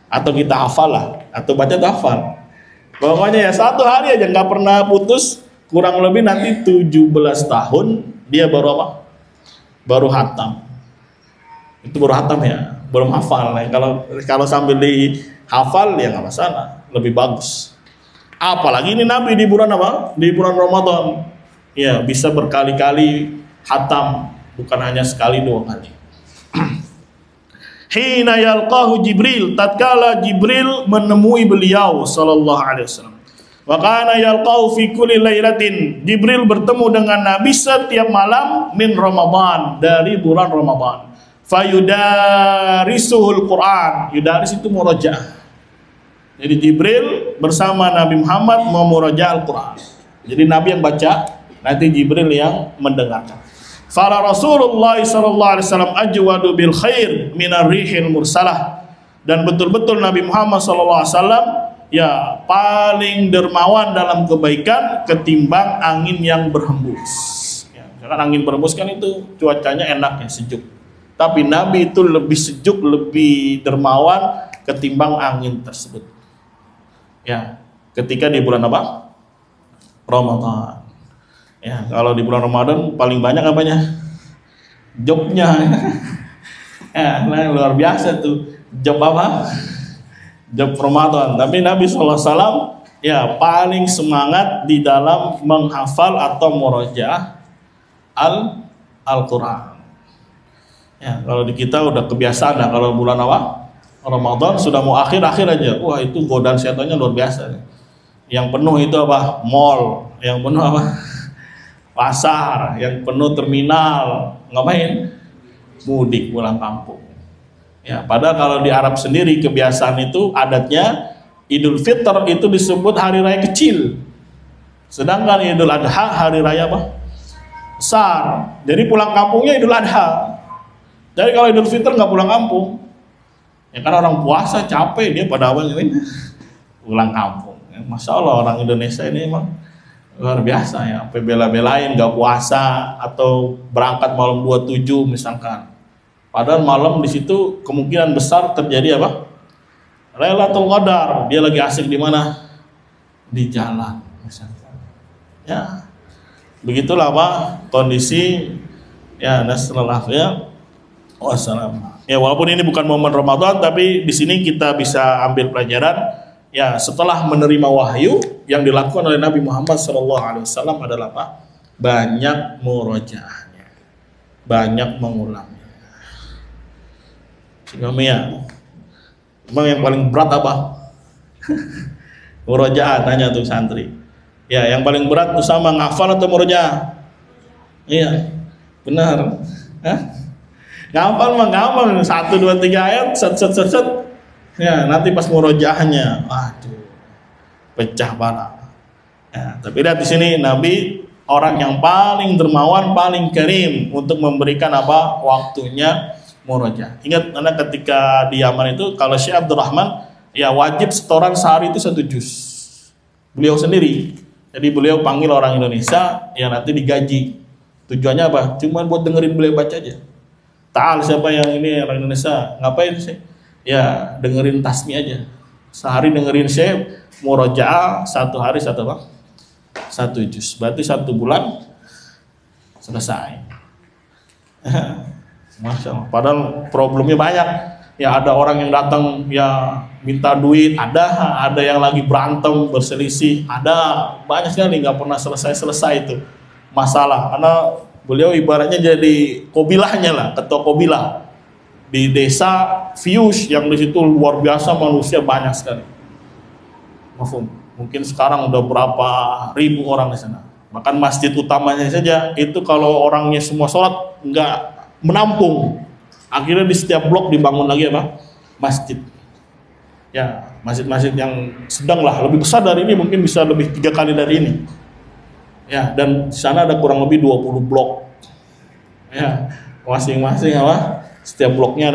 atau kita hafal lah, atau baca atau hafal, pokoknya ya 1 hari aja nggak pernah putus, kurang lebih nanti 17 tahun dia baru apa, baru khatam. Itu baru khatam ya, belum hafal ya. Kalau sambil dihafal ya nggak masalah, lebih bagus. Apalagi ini Nabi di bulan apa? Di bulan Ramadan. Ya, bisa berkali-kali khatam, bukan hanya sekali 2 kali. Hina yalqahu Jibril, tatkala Jibril menemui beliau sallallahu alaihi wasallam. Wa kana yalqahu fi kulli lailatin. Jibril bertemu dengan Nabi setiap malam min Ramadan, dari bulan Ramadan. Fayudarisuhul Quran. Yudaris itu murajaah. Jadi Jibril bersama Nabi Muhammad mau murajaah Al-Quran. Jadi Nabi yang baca, nanti Jibril yang mendengarkan. Fala Rasulullah sallallahu alaihi wasallam ajwadu bil khair minar rihil mursalah. Dan betul-betul Nabi Muhammad sallallahu alaihi wasallam ya paling dermawan dalam kebaikan ketimbang angin yang berhembus. Ya, karena angin berhembus kan itu cuacanya enak ya, sejuk. Tapi Nabi itu lebih sejuk, lebih dermawan ketimbang angin tersebut. Ya, ketika di bulan apa? Ramadan. Ya, kalau di bulan Ramadan paling banyak apanya? Jobnya. Ya, luar biasa tuh. Job apa? Job Ramadan. Tapi Nabi SAW ya paling semangat di dalam menghafal atau murojaah Al-Quran. Ya, kalau di kita udah kebiasaan lah, kalau bulan apa? Ramadan sudah mau akhir-akhir aja. Wah, itu godaan setannya luar biasa. Yang penuh itu apa? Mall. Yang penuh apa? Pasar. Yang penuh terminal. Ngapain? Mudik pulang kampung. Ya, padahal kalau di Arab sendiri kebiasaan itu adatnya Idul Fitr itu disebut hari raya kecil. Sedangkan Idul Adha hari raya apa? Besar. Jadi pulang kampungnya Idul Adha. Jadi kalau Idul Fitr nggak pulang kampung, ya kan orang puasa capek dia pada awal ini pulang kampung. Masya Allah orang Indonesia ini emang luar biasa ya. Sampai bela-belain nggak puasa atau berangkat malam 27 misalkan. Padahal malam di situ kemungkinan besar terjadi apa? Lailatul Qadar. Dia lagi asik di mana? Di jalan misalkan. Ya, begitulah Pak kondisi ya nasallallahu ya. Wassalam. Ya, walaupun ini bukan momen Ramadan, tapi di sini kita bisa ambil pelajaran. Ya, setelah menerima wahyu yang dilakukan oleh Nabi Muhammad SAW adalah apa? Banyak murojaahnya, banyak mengulangnya. Sehingga emang yang paling berat apa? Murojaah, tanya tuh santri. Ya, yang paling berat tuh sama ngafal atau murojaah? Iya, benar. Hah? Ngapal mah gampang, 1, 2, 3 ayat, set. Ya, nanti pas murojaahnya, waduh, pecah parah. Ya, tapi lihat di sini Nabi orang yang paling dermawan, paling karim untuk memberikan apa waktunya murojaah. Ingat, karena ketika di Yaman itu, kalau Syekh Abdurrahman, ya wajib setoran sehari itu 1 juz. Beliau sendiri. Jadi beliau panggil orang Indonesia, ya nanti digaji. Tujuannya apa? Cuma buat dengerin beliau baca aja. Ta'al, siapa yang ini orang Indonesia ngapain sih? Ya dengerin tasmi aja, sehari dengerin Syekh murojaah 1 hari 1 apa? 1 juz, berarti 1 bulan selesai. Masya Allah. Padahal problemnya banyak. Ya ada orang yang datang ya minta duit, ada yang lagi berantem berselisih, ada banyak sekali nggak pernah selesai itu masalah. Karena beliau ibaratnya jadi kobilahnya lah, ketua kobilah di desa Fius yang di situ luar biasa, manusia banyak sekali. Mungkin sekarang udah berapa ribu orang di sana. Bahkan masjid utamanya saja itu kalau orangnya semua sholat nggak menampung. Akhirnya di setiap blok dibangun lagi apa? Masjid. Ya, masjid-masjid yang sedang lah, lebih besar dari ini, mungkin bisa lebih 3 kali dari ini. Ya, dan di sana ada kurang lebih 20 blok. Ya, masing-masing apa? Setiap bloknya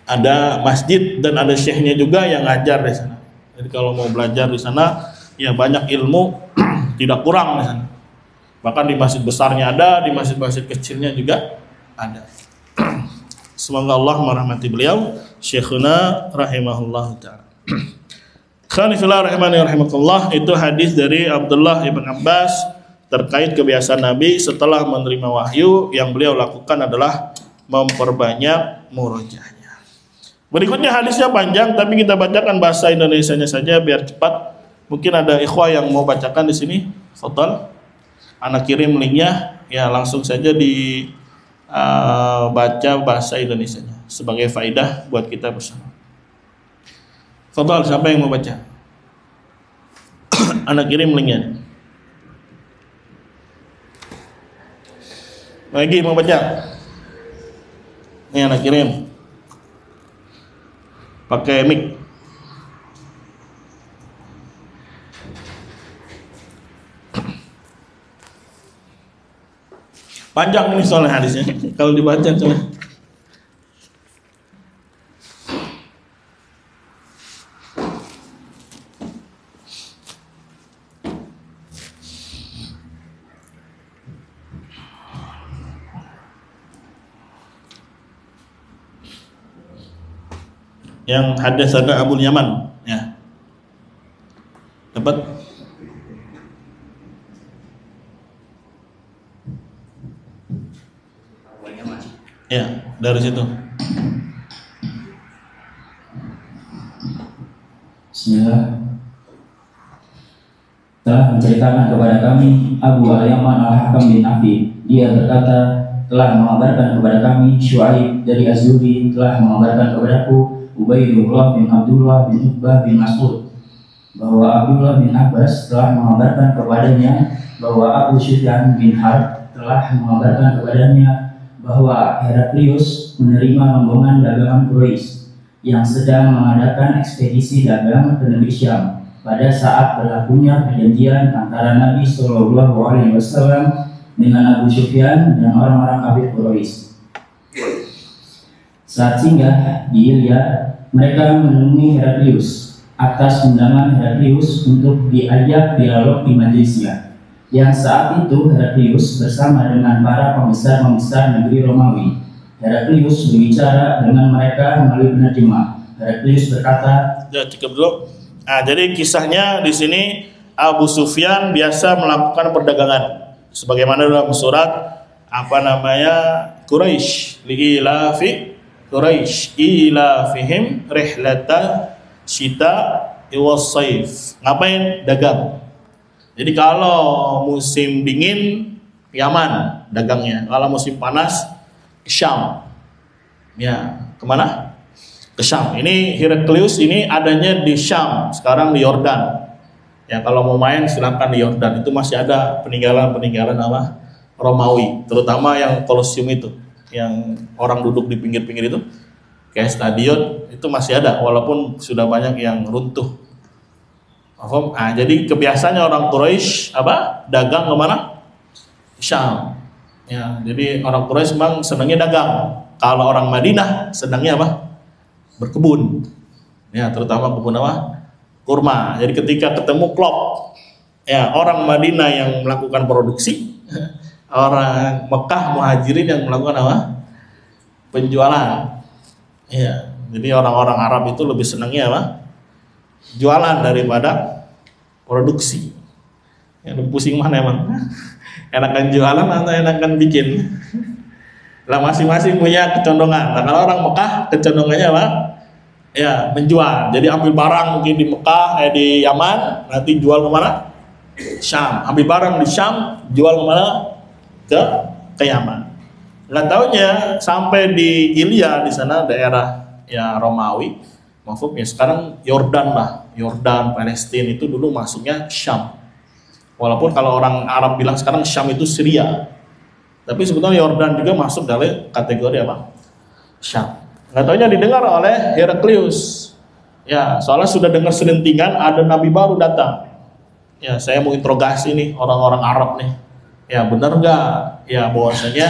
ada masjid dan ada syekhnya juga yang ngajar di sana. Jadi kalau mau belajar di sana, ya banyak ilmu tidak kurang di sana. Bahkan di masjid besarnya ada, di masjid-masjid kecilnya juga ada. Semoga Allah merahmati beliau, Syekhuna rahimahullah ta'ala. Khanifillah rahimani rahimakumullah, itu hadis dari Abdullah ibn Abbas terkait kebiasaan Nabi setelah menerima wahyu, yang beliau lakukan adalah memperbanyak murojaahnya. Berikutnya hadisnya panjang, tapi kita bacakan bahasa Indonesianya saja biar cepat. Mungkin ada ikhwah yang mau bacakan di sini. Fadhal. Anak kirim linknya, ya langsung saja baca bahasa Indonesianya sebagai faidah buat kita bersama. Fadhal, siapa yang mau baca? Anak kirim linknya. Lagi mau baca? Ini anak kirim. Pakai mic. Panjang ini soalnya hadisnya. Kalau dibaca coba. Yang hadis ada Abu Yaman, ya. Dapat? Ya, dari situ. Bismillah. Telah menceritakan kepada kami Abu Al-Yaman Al-Hakam bin Nafi. Dia berkata, telah mengabarkan kepada kami Syuaib dari Az-Zuhri, telah mengabarkan kepadaku Ubaidullah bin Abdullah bin Utbah bin Mas'ud, bahwa Abdullah bin Abbas telah mengabarkan kepadanya bahwa Abu Sufyan bin Harb telah mengabarkan kepadanya bahwa Heraklius menerima rombongan dagangan Quraisy yang sedang mengadakan ekspedisi dagang ke negeri Syam pada saat berlakunya perjanjian antara Nabi Shallallahu Alaihi Wasallam dengan Abu Sufyan dan orang-orang kafir Quraisy. Saat singgah di Ilya, mereka menemui Heraklius atas undangan Heraklius untuk diajak dialog di majelisnya. Yang saat itu Heraklius bersama dengan para pembesar-pembesar negeri Romawi. Heraklius berbicara dengan mereka melalui penerjemah. Heraklius berkata, Ya, cukup dulu. Nah, jadi kisahnya di sini Abu Sufyan biasa melakukan perdagangan sebagaimana dalam surat Quraisy, liilafi Quraisy ilafihim rihlata syita was saif. Ngapain? Dagang. Jadi kalau musim dingin Yaman dagangnya, kalau musim panas Syam. Ya, kemana? Ke Syam. Ini Heraklius ini adanya di Syam, sekarang di Yordan. Ya, kalau mau main silahkan di Yordan. Itu masih ada peninggalan-peninggalan apa? Romawi, terutama yang Kolosium itu, yang orang duduk di pinggir-pinggir itu, kayak stadion itu masih ada, walaupun sudah banyak yang runtuh. Nah, jadi kebiasaannya orang Quraisy dagang kemana? Syam. Ya, jadi orang Quraisy memang senangnya dagang. Kalau orang Madinah senangnya berkebun. Ya, terutama kebun kurma. Jadi ketika ketemu klop, ya orang Madinah yang melakukan produksi, orang Mekah Muhajirin yang melakukan penjualan. Ya, jadi orang-orang Arab itu lebih senangnya jualan daripada produksi. Ya, pusing mana emang? Enakan jualan atau enakan bikin? Lah masing-masing punya kecondongan. Nah, kalau orang Mekah kecondongannya ya menjual. Jadi ambil barang mungkin di Mekah, di Yaman, nanti jual kemana? Syam. Ambil barang di Syam, jual kemana? Ke Yaman. Nggak taunya sampai di Ilya, di sana daerah ya Romawi, maksudnya sekarang Yordan Yordan, Palestina itu dulu masuknya Syam. Walaupun kalau orang Arab bilang sekarang Syam itu Syria, tapi sebetulnya Yordan juga masuk dalam kategori Syam. Nggak taunya didengar oleh Heraklius. Ya, soalnya sudah dengar selentingan ada nabi baru datang. Ya, saya mau interogasi nih orang-orang Arab nih. Ya, benar nggak? Ya, bahwasanya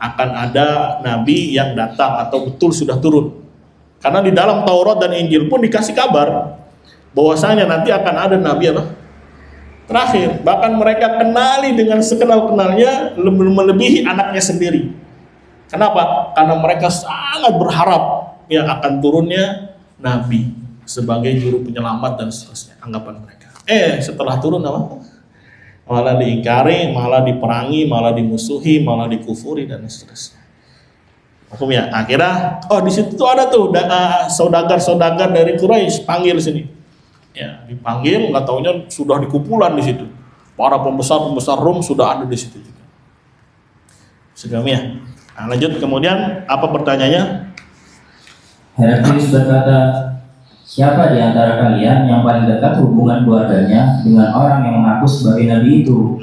akan ada nabi yang datang atau betul sudah turun. Karena di dalam Taurat dan Injil pun dikasih kabar bahwasanya nanti akan ada nabi apa? Terakhir. Bahkan mereka kenali dengan sekenal-kenalnya melebihi anaknya sendiri. Kenapa? Karena mereka sangat berharap ya akan turunnya nabi sebagai juru penyelamat dan seterusnya, anggapan mereka. Setelah turun apa? Malah diingkari, malah diperangi, malah dimusuhi, malah dikufuri dan seterusnya. Hukumnya akhirnya, di situ tuh ada tuh saudagar-saudagar dari Quraisy panggil sini. Ya, dipanggil, nggak taunya sudah di kumpulan di situ. Para pembesar-pembesar Rom sudah ada di situ juga. Segamnya. Nah, lanjut kemudian apa pertanyaannya? Heraklius berkata, siapa di antara kalian yang paling dekat hubungan keluarganya dengan orang yang mengaku sebagai nabi itu?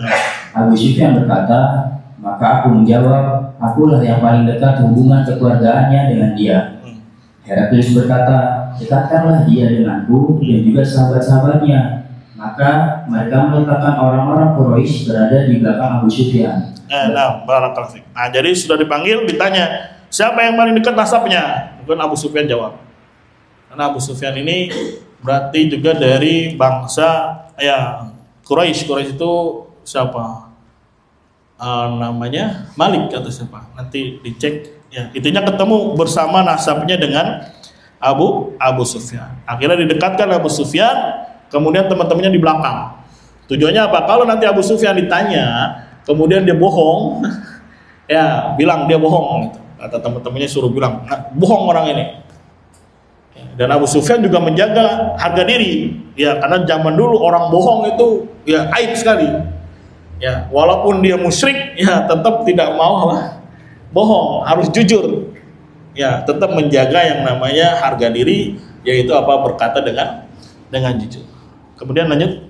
Abu Sufyan berkata, maka aku menjawab, akulah yang paling dekat hubungan kekeluargaannya dengan dia. Heraklius berkata, dekatkanlah dia denganku dan juga sahabat-sahabatnya. Maka mereka meletakkan orang-orang Quraisy berada di belakang Abu Sufyan. Jadi sudah dipanggil, ditanya, siapa yang paling dekat nasabnya? Mungkin Abu Sufyan jawab. Karena Abu Sufyan ini berarti juga dari bangsa Quraisy. Quraisy itu siapa? Namanya Malik atau siapa? Nanti dicek. Ya, intinya ketemu bersama nasabnya dengan Abu Sufyan. Akhirnya didekatkan Abu Sufyan, kemudian teman-temannya di belakang. Tujuannya apa? Kalau nanti Abu Sufyan ditanya, kemudian dia bohong, ya bilang dia bohong. Gitu. Kata teman-temannya suruh bilang, bohong orang ini. Dan Abu Sufyan juga menjaga harga diri, ya karena zaman dulu orang bohong itu ya aib sekali, ya walaupun dia musyrik, ya tetap tidak mau bohong, harus jujur, ya tetap menjaga yang namanya harga diri, yaitu apa berkata dengan jujur. Kemudian lanjut.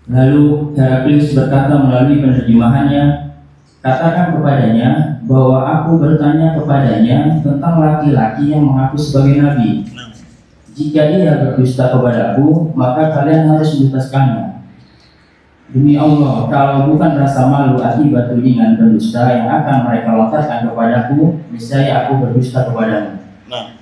Lalu Heraklius berkata melalui penerjemahannya, katakan kepadanya bahwa aku bertanya kepadanya tentang laki-laki yang mengaku sebagai nabi. Jika dia berdusta kepadaku, maka kalian harus menuntaskannya. Demi Allah, kalau bukan rasa malu akibat tudingan berdusta yang akan mereka lontarkan kepadaku, niscaya aku berdusta kepadamu.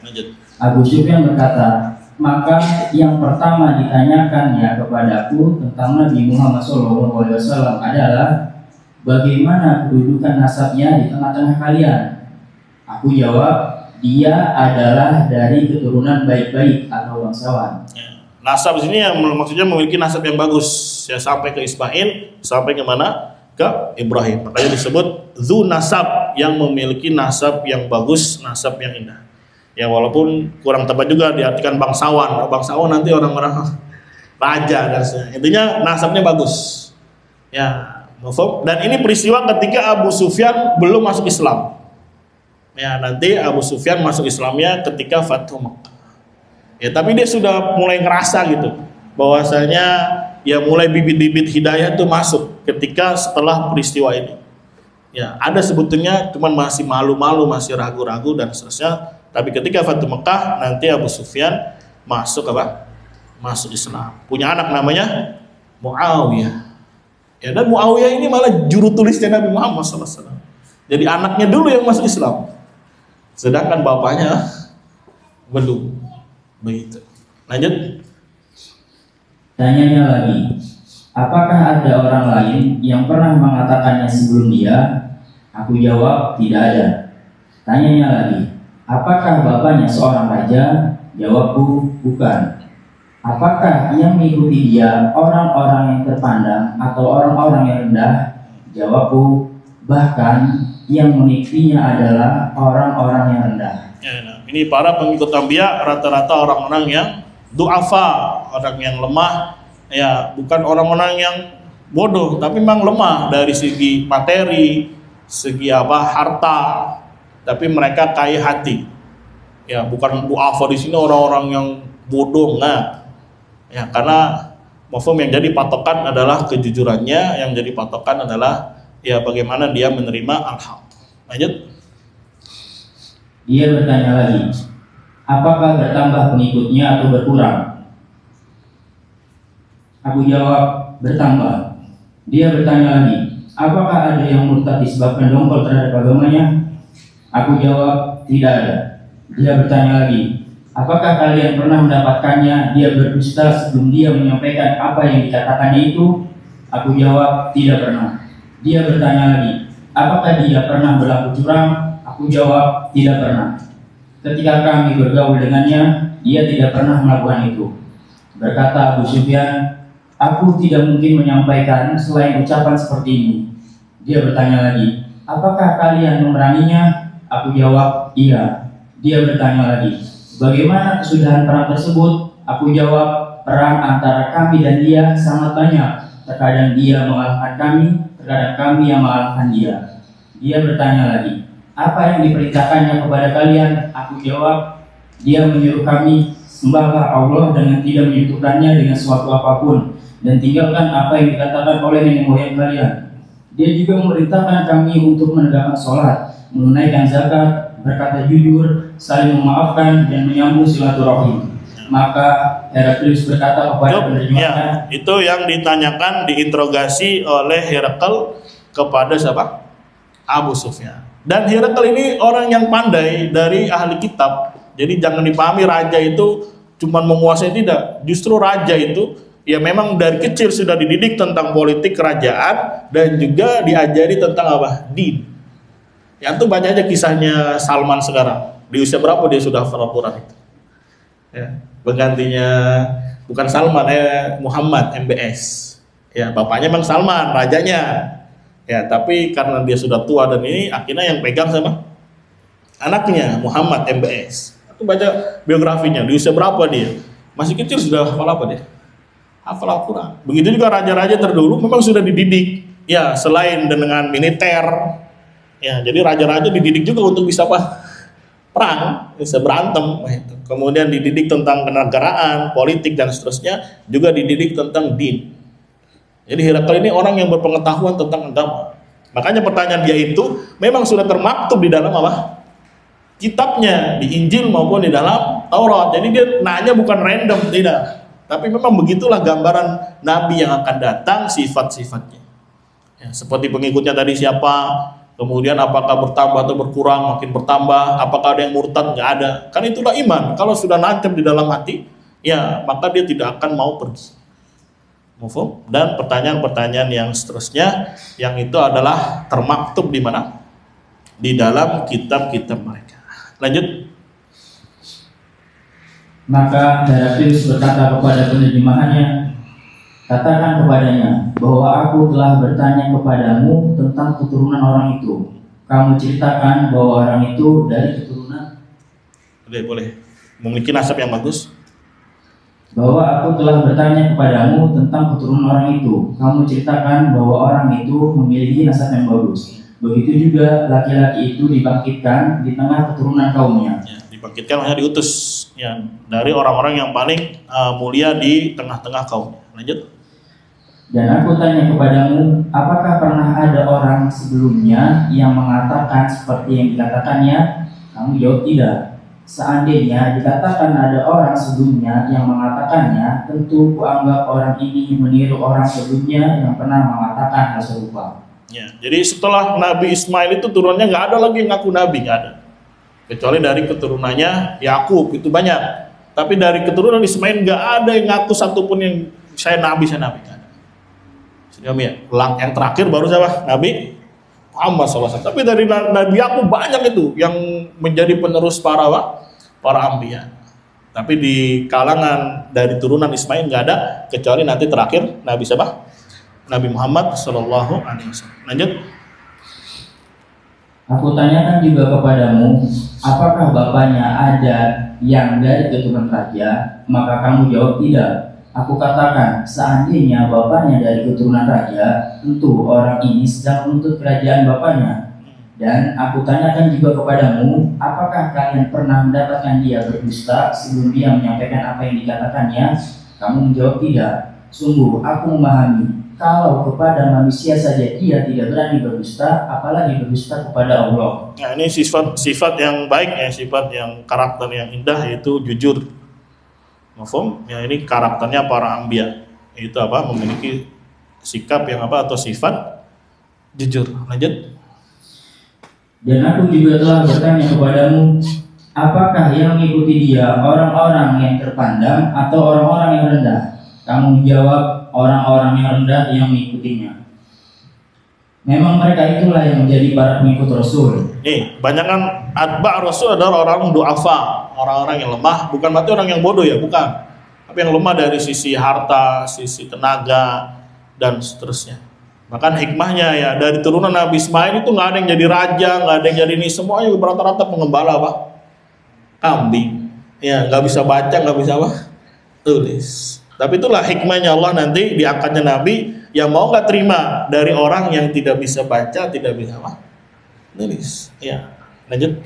Lanjut. Abu Sufyan berkata, maka yang pertama ditanyakannya kepadaku tentang Nabi Muhammad SAW adalah bagaimana kedudukan nasabnya di tengah-tengah kalian? Aku jawab, dia adalah dari keturunan baik-baik atau bangsawan. Nasab di sini yang maksudnya memiliki nasab yang bagus, ya sampai ke Ismail, sampai ke mana? Ke Ibrahim. Makanya disebut zu nasab, yang memiliki nasab yang bagus, nasab yang indah. Ya walaupun kurang tepat juga diartikan bangsawan. Bangsawan nanti orang-orang raja dan sebagainya. Intinya nasabnya bagus. Ya. Dan ini peristiwa ketika Abu Sufyan belum masuk Islam. Ya, nanti Abu Sufyan masuk Islamnya ketika Fathu Makkah. Ya, tapi dia sudah mulai ngerasa gitu, bahwasanya ya mulai bibit-bibit hidayah itu masuk ketika setelah peristiwa ini. Ya, ada sebetulnya cuman masih malu-malu, masih ragu-ragu dan seterusnya. Tapi ketika Fathu Makkah nanti Abu Sufyan masuk apa? Masuk Islam. Punya anak namanya Muawiyah. Ya, dan Muawiyah ini malah juru tulisnya Nabi Muhammad SAW. Jadi anaknya dulu yang masuk Islam, sedangkan bapaknya belum. Begitu. Lanjut. Tanyanya lagi, apakah ada orang lain yang pernah mengatakannya sebelum dia? Aku jawab, tidak ada. Tanyanya lagi, apakah bapaknya seorang raja? Jawabku, bukan. Apakah yang mengikuti dia orang-orang yang terpandang atau orang-orang yang rendah? Jawabku, bahkan yang mengikutinya adalah orang-orang yang rendah. Ini para pengikut Anbiya rata-rata orang-orang yang du'afa, orang yang lemah, ya bukan orang-orang yang bodoh, tapi memang lemah dari segi materi, segi harta, tapi mereka kaya hati. Ya bukan du'afa di sini orang-orang yang bodoh, enggak. Ya karena mafhum yang jadi patokan adalah kejujurannya, yang jadi patokan adalah ya bagaimana dia menerima al-haq. Lanjut. Dia bertanya lagi, apakah bertambah pengikutnya atau berkurang? Aku jawab, bertambah. Dia bertanya lagi, apakah ada yang murtad disebabkan dongkol terhadap agamanya? Aku jawab, tidak ada. Dia bertanya lagi, apakah kalian pernah mendapatkannya dia berdusta sebelum dia menyampaikan apa yang dikatakannya itu? Aku jawab, tidak pernah. Dia bertanya lagi, apakah dia pernah berlaku curang? Aku jawab, tidak pernah. Ketika kami bergaul dengannya, dia tidak pernah melakukan itu. Berkata Abu Sufyan, aku tidak mungkin menyampaikan selain ucapan seperti ini. Dia bertanya lagi, apakah kalian memeranginya? Aku jawab, iya. Dia bertanya lagi, bagaimana kesudahan perang tersebut? Aku jawab, perang antara kami dan dia sangat banyak. Terkadang dia mengalahkan kami, terkadang kami yang mengalahkan dia. Dia bertanya lagi, apa yang diperintahkannya kepada kalian? Aku jawab, dia menyuruh kami sembahlah Allah dengan tidak menyekutukannya dengan suatu apapun, dan tinggalkan apa yang dikatakan oleh nenek moyang kalian. Dia juga memerintahkan kami untuk menegakkan sholat, menunaikan zakat, berkata jujur, saling memaafkan, dan menyambung silaturahim. Maka Heraklius berkata kepada penerjemahnya, itu yang ditanyakan, diinterogasi oleh Herakl kepada siapa? Abu Sufyan. Dan Herakl ini orang yang pandai dari ahli kitab. Jadi jangan dipahami raja itu cuma menguasai, tidak. Justru raja itu ya memang dari kecil sudah dididik tentang politik kerajaan dan juga diajari tentang apa? Din. Ya itu baca aja kisahnya Salman sekarang. Di usia berapa dia sudah hafal Al-Quran itu? Ya, penggantinya bukan Salman, Muhammad MBS. Ya, bapaknya memang Salman, rajanya. Ya, tapi karena dia sudah tua dan ini akhirnya yang pegang sama anaknya Muhammad MBS. Aku baca biografinya, di usia berapa dia? Masih kecil sudah hafal apa dia? Hafal Al-Quran. Begitu juga raja-raja terdahulu memang sudah dididik. Ya, selain dengan militer. Ya, jadi raja-raja dididik juga untuk bisa apa? Perang, bisa berantem. Kemudian dididik tentang kenegaraan, politik dan seterusnya, juga dididik tentang din. Jadi Herakl ini orang yang berpengetahuan tentang agama. Makanya pertanyaan dia itu memang sudah termaktub di dalam apa? Kitabnya, di Injil maupun di dalam Taurat. Jadi dia nanya bukan random, tidak. Tapi memang begitulah gambaran Nabi yang akan datang, sifat-sifatnya. Ya, seperti pengikutnya tadi siapa, kemudian apakah bertambah atau berkurang, makin bertambah, apakah ada yang murtad, nggak ada. Kan itulah iman. Kalau sudah nancap di dalam hati, ya maka dia tidak akan mau pergi. Mufhum? Dan pertanyaan-pertanyaan yang seterusnya, yang itu adalah termaktub di mana? Di dalam kitab-kitab mereka. Lanjut. Maka Heraklius berkata kepada penerjemahannya, katakan kepadanya bahwa aku telah bertanya kepadamu tentang keturunan orang itu. Kamu ceritakan bahwa orang itu dari keturunan. Boleh. Memiliki nasab yang bagus. Bahwa aku telah bertanya kepadamu tentang keturunan orang itu. Kamu ceritakan bahwa orang itu memiliki nasab yang bagus. Begitu juga laki-laki itu dibangkitkan di tengah keturunan kaumnya. Ya, dibangkitkan hanya diutus ya dari orang-orang yang paling mulia di tengah-tengah kaumnya. Lanjut. Dan aku tanya kepadamu, apakah pernah ada orang sebelumnya yang mengatakan seperti yang dikatakannya? Kamu jawab tidak. Seandainya dikatakan ada orang sebelumnya yang mengatakannya, tentu kuanggap orang ini meniru orang sebelumnya yang pernah mengatakan hal serupa. Ya, jadi setelah Nabi Ismail itu turunnya nggak ada lagi yang ngaku Nabi, nggak ada. Kecuali dari keturunannya Yakub itu banyak. Tapi dari keturunan Ismail nggak ada yang ngaku satupun yang saya Nabi, nggak ada. Yang terakhir baru siapa? Nabi Muhammad SAW. Tapi dari Nabi Yakub banyak itu yang menjadi penerus para anbiya. Tapi di kalangan dari turunan Ismail nggak ada, kecuali nanti terakhir Nabi siapa? Nabi Muhammad Sallallahu Alaihi Wasallam. Lanjut. Aku tanyakan juga kepadamu, apakah bapaknya ada yang dari keturunan raja? Maka kamu jawab tidak. Aku katakan, seandainya bapaknya dari keturunan raja, tentu orang ini sedang menuntut kerajaan bapaknya. Dan aku tanyakan juga kepadamu, apakah kalian pernah mendapatkan dia berdusta sebelum dia menyampaikan apa yang dikatakannya? Kamu menjawab tidak. Sungguh, aku memahami. Kalau kepada manusia saja dia tidak berani berdusta, apalagi berdusta kepada Allah. Nah, ini sifat yang baik ya, sifat yang karakter yang indah, yaitu jujur. Mafhum? Ya, ini karakternya para anbiya. itu apa? Memiliki sikap yang apa atau sifat jujur. Lanjut. Dan aku juga telah bertanya kepadamu, apakah yang mengikuti dia orang-orang yang terpandang atau orang-orang yang rendah? Kamu menjawab, orang-orang yang rendah yang mengikutinya. Memang mereka itulah yang menjadi para pengikut Rasul. Banyakan atba Rasul adalah orang du'afa, orang-orang yang lemah, bukan berarti orang yang bodoh ya, bukan. Tapi yang lemah dari sisi harta, sisi tenaga, dan seterusnya. Bahkan hikmahnya ya, dari turunan Nabi Ismail itu nggak ada yang jadi raja, nggak ada yang jadi ini, semuanya rata-rata pengembala apa? Kambing. Ya, nggak bisa baca, nggak bisa apa? Tulis. Tapi itulah hikmahnya Allah nanti diangkatnya Nabi yang mau nggak terima dari orang yang tidak bisa baca, tidak bisa apa? Nulis. Ya, lanjut.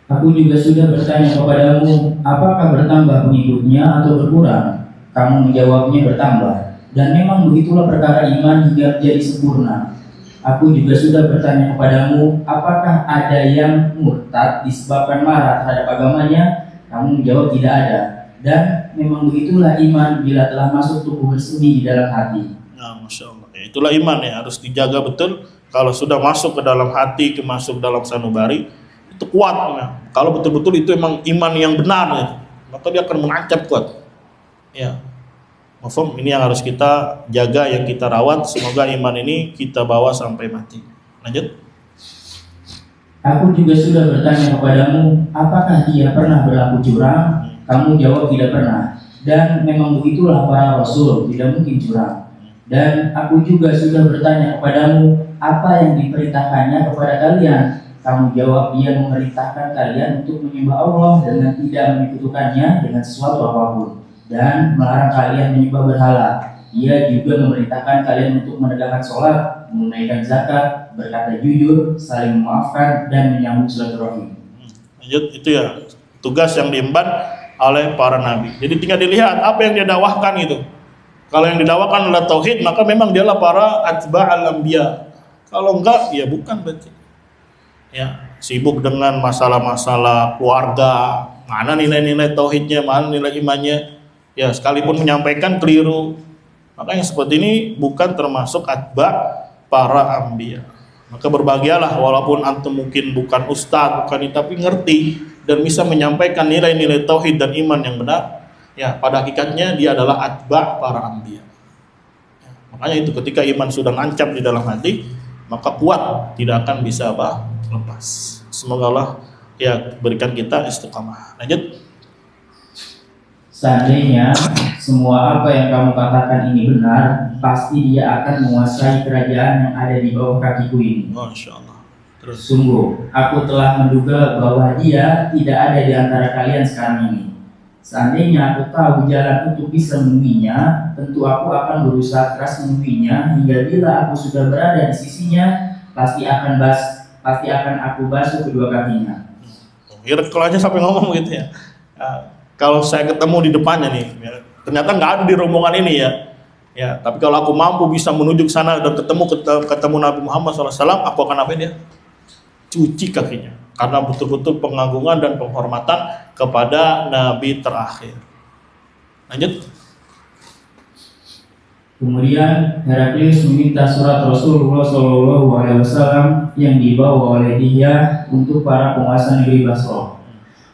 Aku juga sudah bertanya kepadamu, apakah bertambah pengikutnya atau berkurang? Kamu menjawabnya bertambah. Dan memang begitulah perkara iman hingga menjadi sempurna. Aku juga sudah bertanya kepadamu, apakah ada yang murtad disebabkan marah terhadap agamanya? Kamu menjawab tidak ada. Dan memang begitulah iman bila telah masuk tubuh bersemi di dalam hati. Nah, Masya Allah. Ya, itulah iman ya, harus dijaga betul. Kalau sudah masuk ke dalam hati, masuk dalam sanubari, itu kuat. Nah, kalau betul-betul itu emang iman yang benar, ya, maka dia akan menancap kuat. Ya, mafhum, ini yang harus kita jaga, yang kita rawat. Semoga iman ini kita bawa sampai mati. Lanjut. Aku juga sudah bertanya kepadamu, apakah dia pernah berlaku curang? Kamu jawab tidak pernah. Dan memang begitulah para rasul, tidak mungkin curang. Dan aku juga sudah bertanya kepadamu, apa yang diperintahkannya kepada kalian? Kamu jawab, dia memerintahkan kalian untuk menyembah Allah dengan tidak menyekutukannya dengan sesuatu apapun, dan melarang kalian menyembah berhala. Ia juga memerintahkan kalian untuk menegakkan sholat, menunaikan zakat, berkata jujur, saling memaafkan, dan menyambung silaturahim. Lanjut, itu ya tugas yang diemban oleh para nabi. Jadi tinggal dilihat apa yang dia dakwahkan itu. Kalau yang didakwakan adalah tauhid, maka memang dialah para atba'al anbiya. Kalau enggak, ya bukan berarti. Ya, sibuk dengan masalah-masalah keluarga, mana nilai-nilai tauhidnya, mana nilai imannya. Ya, sekalipun menyampaikan keliru. Maka yang seperti ini bukan termasuk atba' para anbiya. Maka berbahagialah walaupun antum mungkin bukan ustadz, bukan ini, tapi ngerti dan bisa menyampaikan nilai-nilai tauhid dan iman yang benar. Ya, pada hakikatnya dia adalah atba' para anbiya. Ya, makanya itu ketika iman sudah nancap di dalam hati, maka kuat, tidak akan bisa apa? Lepas. Semoga Allah ya berikan kita istiqamah. Lanjut. Seandainya semua apa yang kamu katakan ini benar, pasti dia akan menguasai kerajaan yang ada di bawah kakiku ini. Masya Allah. Terus. Sungguh, aku telah menduga bahwa dia tidak ada di antara kalian sekarang ini. Seandainya aku tahu jalan untuk bisa menemuinya, tentu aku akan berusaha keras menemuinya hingga bila aku sudah berada di sisinya, pasti akan aku basuh kedua kakinya. Kalau aja sampai ngomong gitu ya. Kalau saya ketemu di depannya nih, ya, ternyata nggak ada di rombongan ini ya. Ya, tapi kalau aku mampu bisa menuju ke sana dan ketemu Nabi Muhammad SAW, aku akan apa dia? Cuci kakinya. Karena betul-betul pengagungan dan penghormatan kepada Nabi terakhir. Lanjut. Kemudian Heraklius meminta surat Rasulullah SAW yang dibawa oleh dia untuk para penguasa negeri Basra.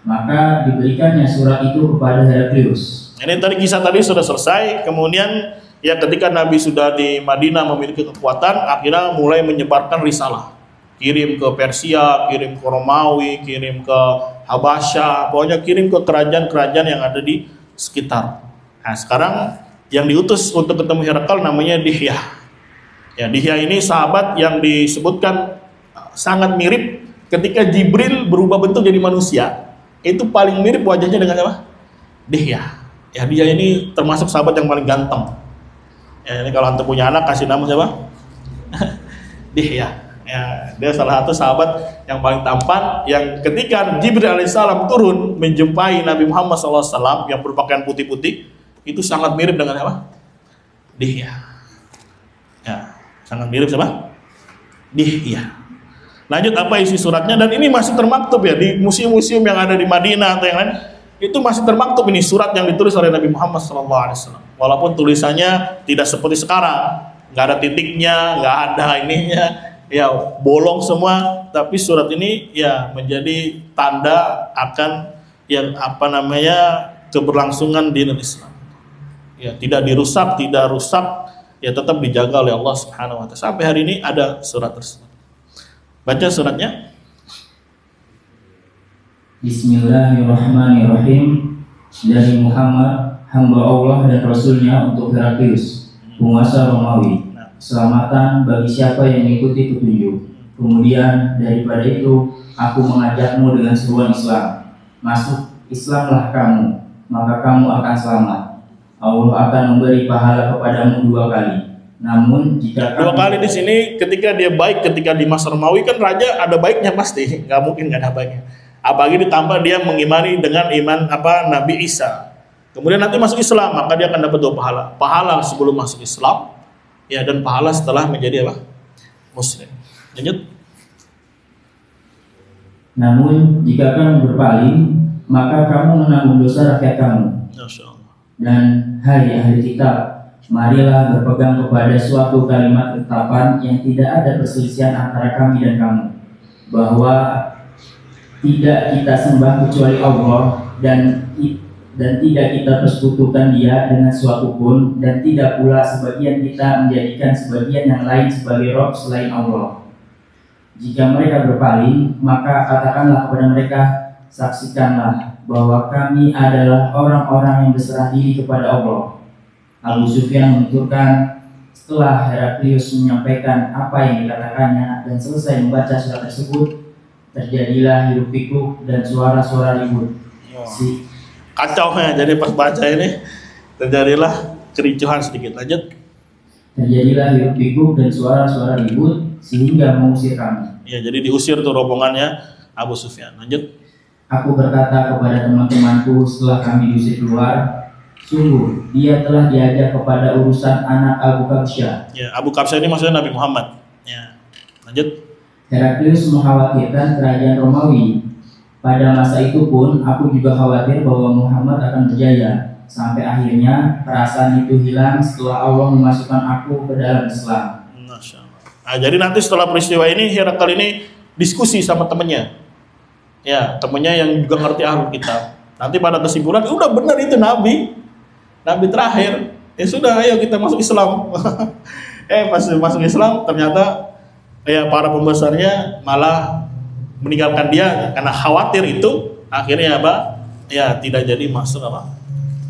Maka diberikannya surat itu kepada Heraklius. Ini tadi kisah tadi sudah selesai. Kemudian ya ketika Nabi sudah di Madinah memiliki kekuatan, akhirnya mulai menyebarkan risalah. Kirim ke Persia, kirim ke Romawi, kirim ke Habasyah, pokoknya kirim ke kerajaan-kerajaan yang ada di sekitar. Nah sekarang yang diutus untuk ketemu Herakl namanya Dihyah. Ya, Dihyah ini sahabat yang disebutkan sangat mirip ketika Jibril berubah bentuk jadi manusia. Itu paling mirip wajahnya dengan apa? Dihyah. Ya, dia ini termasuk sahabat yang paling ganteng. Ya, ini kalau antum punya anak kasih nama siapa? Dihyah. Ya, dia salah satu sahabat yang paling tampan yang ketika Jibril alaihissalam turun menjumpai Nabi Muhammad SAW yang berpakaian putih-putih, itu sangat mirip dengan apa? Dihyah. Ya, sangat mirip sama Dihyah. Lanjut apa isi suratnya, dan ini masih termaktub ya di museum-museum yang ada di Madinah atau yang lain, itu masih termaktub ini surat yang ditulis oleh Nabi Muhammad SAW. walaupun tulisannya tidak seperti sekarang, nggak ada titiknya, nggak ada ininya, ya bolong semua. Tapi surat ini ya menjadi tanda akan yang apa namanya keberlangsungan dinul Islam. Ya tidak dirusak, tidak rusak, ya tetap dijaga oleh Allah Subhanahu Wa Taala. Sampai hari ini ada surat tersebut. Baca suratnya. Bismillahirrahmanirrahim. Dari Muhammad, hamba Allah dan Rasulnya, untuk Heraklius, penguasa Romawi. Selamatan bagi siapa yang mengikuti petunjuk. Kemudian daripada itu, aku mengajakmu dengan seruan Islam. Masuk Islamlah kamu, maka kamu akan selamat. Allah akan memberi pahala kepadamu 2 kali. Namun jika 2 kali di sini, ketika dia baik, ketika di masa Romawi kan raja ada baiknya pasti, nggak mungkin nggak ada baiknya. Apalagi ditambah dia mengimani dengan iman Nabi Isa. Kemudian nanti masuk Islam, maka dia akan dapat 2 pahala. Pahala sebelum masuk Islam, ya, dan pahala setelah menjadi Muslim. Lanjut. Namun jika kamu berpaling, maka kamu menanggung dosa rakyat kamu. Masya Allah. Dan hai ahli kitab, marilah berpegang kepada suatu kalimat ketetapan yang tidak ada perselisihan antara kami dan kamu, bahwa tidak kita sembah kecuali Allah, dan tidak kita persekutukan Dia dengan suatu pun, dan tidak pula sebagian kita menjadikan sebagian yang lain sebagai Rob selain Allah. Jika mereka berpaling, maka katakanlah kepada mereka, saksikanlah bahwa kami adalah orang-orang yang berserah diri kepada Allah. Abu Sufyan menuturkan, setelah Heraklius menyampaikan apa yang dikatakannya dan selesai membaca surat tersebut, terjadilah hiruk pikuk dan suara-suara ribut. Kacau ya, jadi pas baca ini terjadilah kericuhan sedikit. Lanjut. Terjadilah hiruk pikuk dan suara-suara ribut sehingga mengusir kami. Ya, jadi diusir tuh rombongannya Abu Sufyan. Lanjut. Aku berkata kepada teman-temanku setelah kami diusir keluar, sungguh dia telah diajak kepada urusan anak Abu Kabsyah. Ya, Abu Kabsyah ini maksudnya Nabi Muhammad. Ya. Lanjut. Heraklius mengkhawatirkan kerajaan Romawi. Pada masa itu pun aku juga khawatir bahwa Muhammad akan berjaya. Sampai akhirnya perasaan itu hilang setelah Allah memasukkan aku ke dalam Islam. Masya Allah. Nah, jadi nanti setelah peristiwa ini Heraklius ini diskusi sama temennya. Ya, temennya yang juga ngerti ahlul kitab. Nanti pada kesimpulan, udah benar itu Nabi terakhir. Ya sudah, ayo kita masuk Islam. Pas masuk Islam ternyata ya para pembesarnya malah meninggalkan dia karena khawatir itu. Akhirnya ya tidak jadi masuk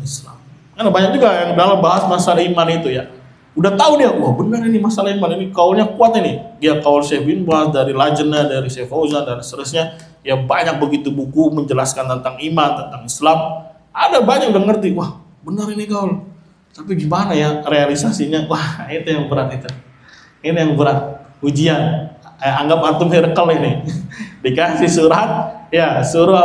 Islam. Karena banyak juga yang dalam bahas masalah iman itu ya, udah tahu dia, wah benar ini masalah iman, ini kaulnya kuat ini. Dia kaul Syekh bin Baz, dari Lajnah, dari Syekh Fauzan dan seterusnya. Ya banyak begitu buku menjelaskan tentang iman, tentang Islam. Ada banyak udah ngerti, wah benar ini kaul. Tapi gimana ya realisasinya? Wah itu yang berat itu. Ini yang berat. Ujian. Anggap antum Herakl ini dikasih surat, ya suruh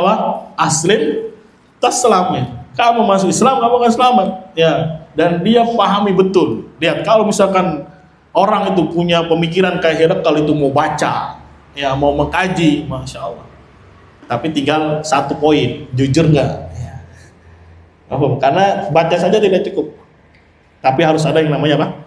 aslim taslamnya. Kamu masuk Islam, kamu akan selamat. Ya, dan dia pahami betul. Lihat kalau misalkan orang itu punya pemikiran kayak Herakl itu mau baca, ya mau mengkaji, masya Allah. Tapi tinggal 1 poin, jujur nggak? Ya. Karena baca saja tidak cukup. Tapi harus ada yang namanya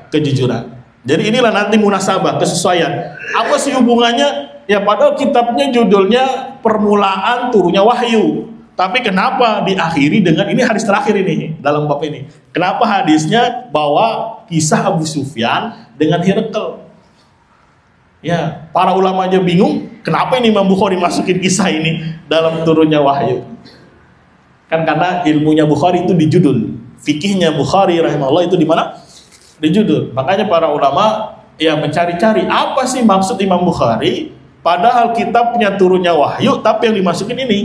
kejujuran. Jadi inilah nanti munasabah, kesesuaian. Apa sih hubungannya? Ya padahal kitabnya judulnya permulaan turunnya wahyu. Tapi kenapa diakhiri dengan ini hadis terakhir ini dalam bab ini? Kenapa hadisnya bawa kisah Abu Sufyan dengan Herakl? Ya, para ulama aja bingung, kenapa ini Imam Bukhari masukin kisah ini dalam turunnya wahyu? Kan karena ilmunya Bukhari itu di judul. Fikihnya Bukhari rahimahullah itu di mana? Di judul. Makanya para ulama ya mencari-cari apa sih maksud Imam Bukhari padahal kitabnya turunnya wahyu tapi yang dimasukin ini.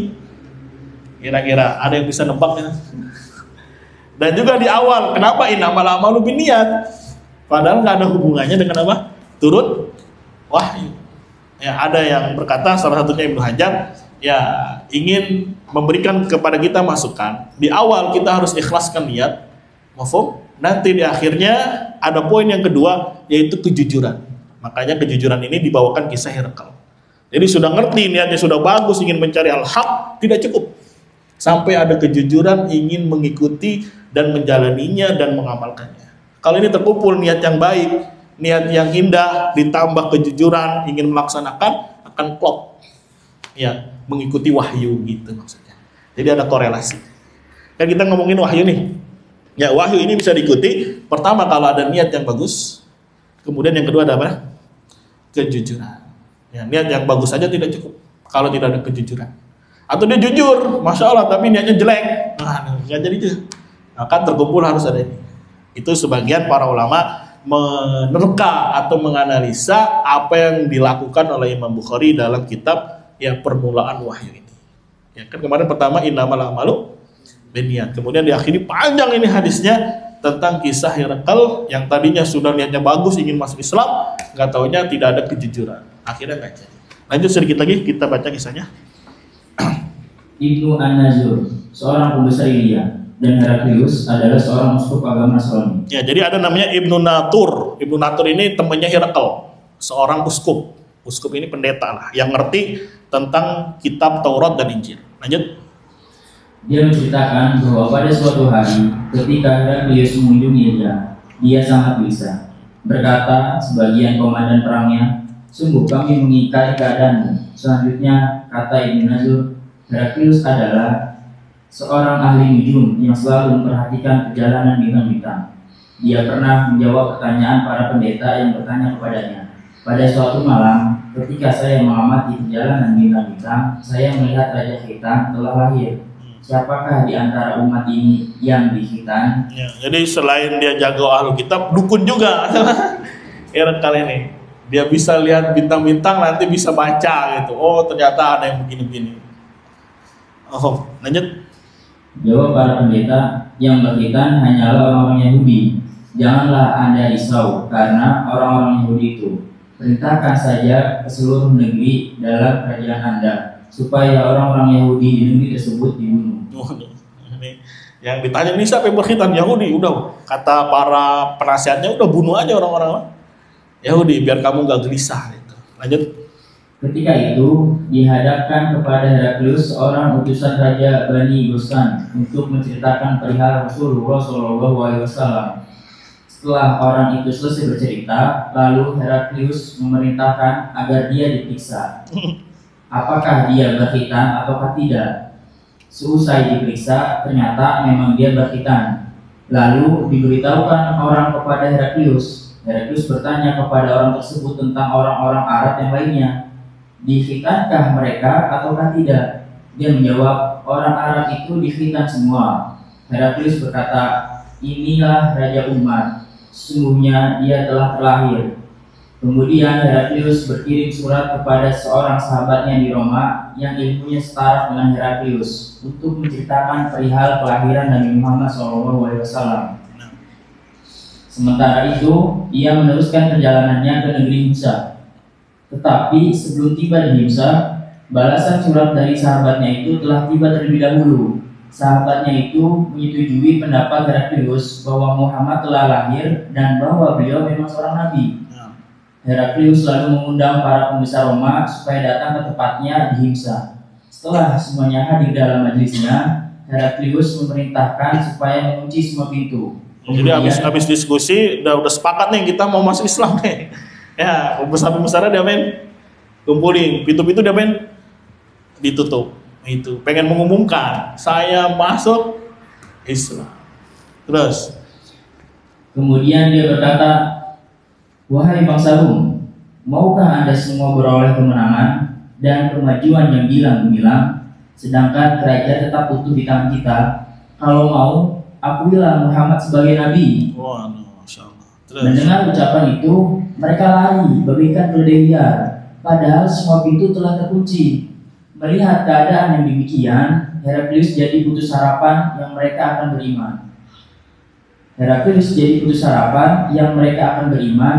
Kira-kira ada yang bisa nebaknya? Dan juga di awal kenapa innamal a'malu binniyat? Padahal nggak ada hubungannya dengan apa? Turun wahyu. Ya ada yang berkata, salah satunya Ibnu Hajar, ya ingin memberikan kepada kita masukan. Di awal kita harus ikhlaskan niat. Mafhum? Nanti di akhirnya ada poin yang kedua, yaitu kejujuran. Makanya kejujuran ini dibawakan kisah Herakl. Jadi sudah ngerti niatnya sudah bagus, ingin mencari al-haq, tidak cukup. sampai ada kejujuran ingin mengikuti dan menjalaninya dan mengamalkannya. Kalau ini terkumpul niat yang baik, niat yang indah ditambah kejujuran ingin melaksanakan, akan klop. Ya, mengikuti wahyu gitu maksudnya. Jadi ada korelasi. Kan kita ngomongin wahyu nih. Ya, wahyu ini bisa diikuti pertama kalau ada niat yang bagus. Kemudian yang kedua ada apa? Kejujuran. Ya, niat yang bagus saja tidak cukup kalau tidak ada kejujuran. Atau dia jujur, masya Allah, tapi niatnya jelek. Nah, nggak jadi itu. Maka terkumpul harus ada ini. Itu sebagian para ulama menerka atau menganalisa apa yang dilakukan oleh Imam Bukhari dalam kitab ya permulaan wahyu ini. Ya kan kemarin pertama innamal a'malu binniyat. Kemudian diakhiri panjang ini hadisnya tentang kisah Herakl yang tadinya sudah niatnya bagus ingin masuk Islam, nggak taunya tidak ada kejujuran. Akhirnya nggak jadi. Lanjut sedikit lagi kita baca kisahnya. Ibnu An-Nazur, seorang pembesar Ilya, dan Heraklius adalah seorang uskup agama Nasrani. Ya, jadi ada namanya Ibnu Natur. Ibnu Natur ini temannya Herakl, seorang uskup. Uskup ini pendeta lah, yang ngerti tentang kitab Taurat dan Injil. Lanjut. Dia menceritakan bahwa pada suatu hari ketika Heraklius mengunjungi dia sangat gelisah. Berkata sebagian komandan perangnya, sungguh kami mengingkari keadaanmu. Selanjutnya kata Ibnu Nazur, Heraklius adalah seorang ahli nujum yang selalu memperhatikan perjalanan bintang-bintang. Dia pernah menjawab pertanyaan para pendeta yang bertanya kepadanya. Pada suatu malam, ketika saya mengamati perjalanan bintang-bintang, saya melihat Raja Khitan telah lahir. Siapakah di antara umat ini yang dikhitan? Ya, jadi selain dia jago ahlu kitab, dukun juga. Herakl ini, dia bisa lihat bintang-bintang, nanti bisa baca gitu. Oh, ternyata ada yang begini-begini. Oh, lanjut. Jawab para pendeta, yang berkhitan hanyalah orang-orang Yahudi. Janganlah Anda risau karena orang-orang Yahudi itu. Perintahkan saja ke seluruh negeri dalam kerajaan Anda, supaya orang-orang Yahudi di negeri tersebut dibunuh. Yang ditanya ini siapa yang berkhitan? Yahudi. Udah, kata para penasihatnya, udah bunuh aja orang-orang Yahudi biar kamu gak gelisah gitu. Lanjut. Ketika itu dihadapkan kepada Heraklius seorang utusan Raja Bani Ghassan untuk menceritakan perihal Rasulullah SAW. Setelah orang itu selesai bercerita, lalu Heraklius memerintahkan agar dia diperiksa. Apakah dia berkhitan ataukah tidak? Seusai diperiksa, ternyata memang dia berkhitan. Lalu diberitahukan orang kepada Heraklius. Heraklius bertanya kepada orang tersebut tentang orang-orang Arab yang lainnya. Dikhitankah mereka ataukah tidak? Dia menjawab, orang Arab itu dikhitan semua. Heraklius berkata, inilah Raja umat. Sesungguhnya dia telah terlahir. Kemudian Heraklius berkirim surat kepada seorang sahabatnya di Roma yang ilmunya setara dengan Heraklius untuk menceritakan perihal kelahiran Nabi Muhammad SAW. Sementara itu, ia meneruskan perjalanannya ke negeri Himsa. Tetapi sebelum tiba di Himsa, balasan surat dari sahabatnya itu telah tiba terlebih dahulu. Sahabatnya itu menyetujui pendapat Heraklius bahwa Muhammad telah lahir dan bahwa beliau memang seorang nabi. Heraklius lalu mengundang para pembesar Roma supaya datang ke tempatnya di Himsa. Setelah semuanya hadir dalam majelisnya, Heraklius memerintahkan supaya mengunci semua pintu. Jadi habis diskusi udah sepakat nih kita mau masuk Islam nih. Ya, pembesar-pembesarnya dia main kumpulin, pintu-pintu dia main ditutup. Itu pengen mengumumkan saya masuk Islam. Terus kemudian dia berkata, wahai bangsa Rum, maukah Anda semua beroleh kemenangan dan kemajuan yang gilang-gemilang, sedangkan kerajaan tetap utuh di tangan kita? Kalau mau, akuilah Muhammad sebagai nabi. Wah, Masya Allah. Mendengar ucapan itu, mereka lari bagaikan keledai liar, padahal semua pintu telah terkunci. Melihat keadaan yang demikian, Heraklius jadi putus harapan yang mereka akan beriman.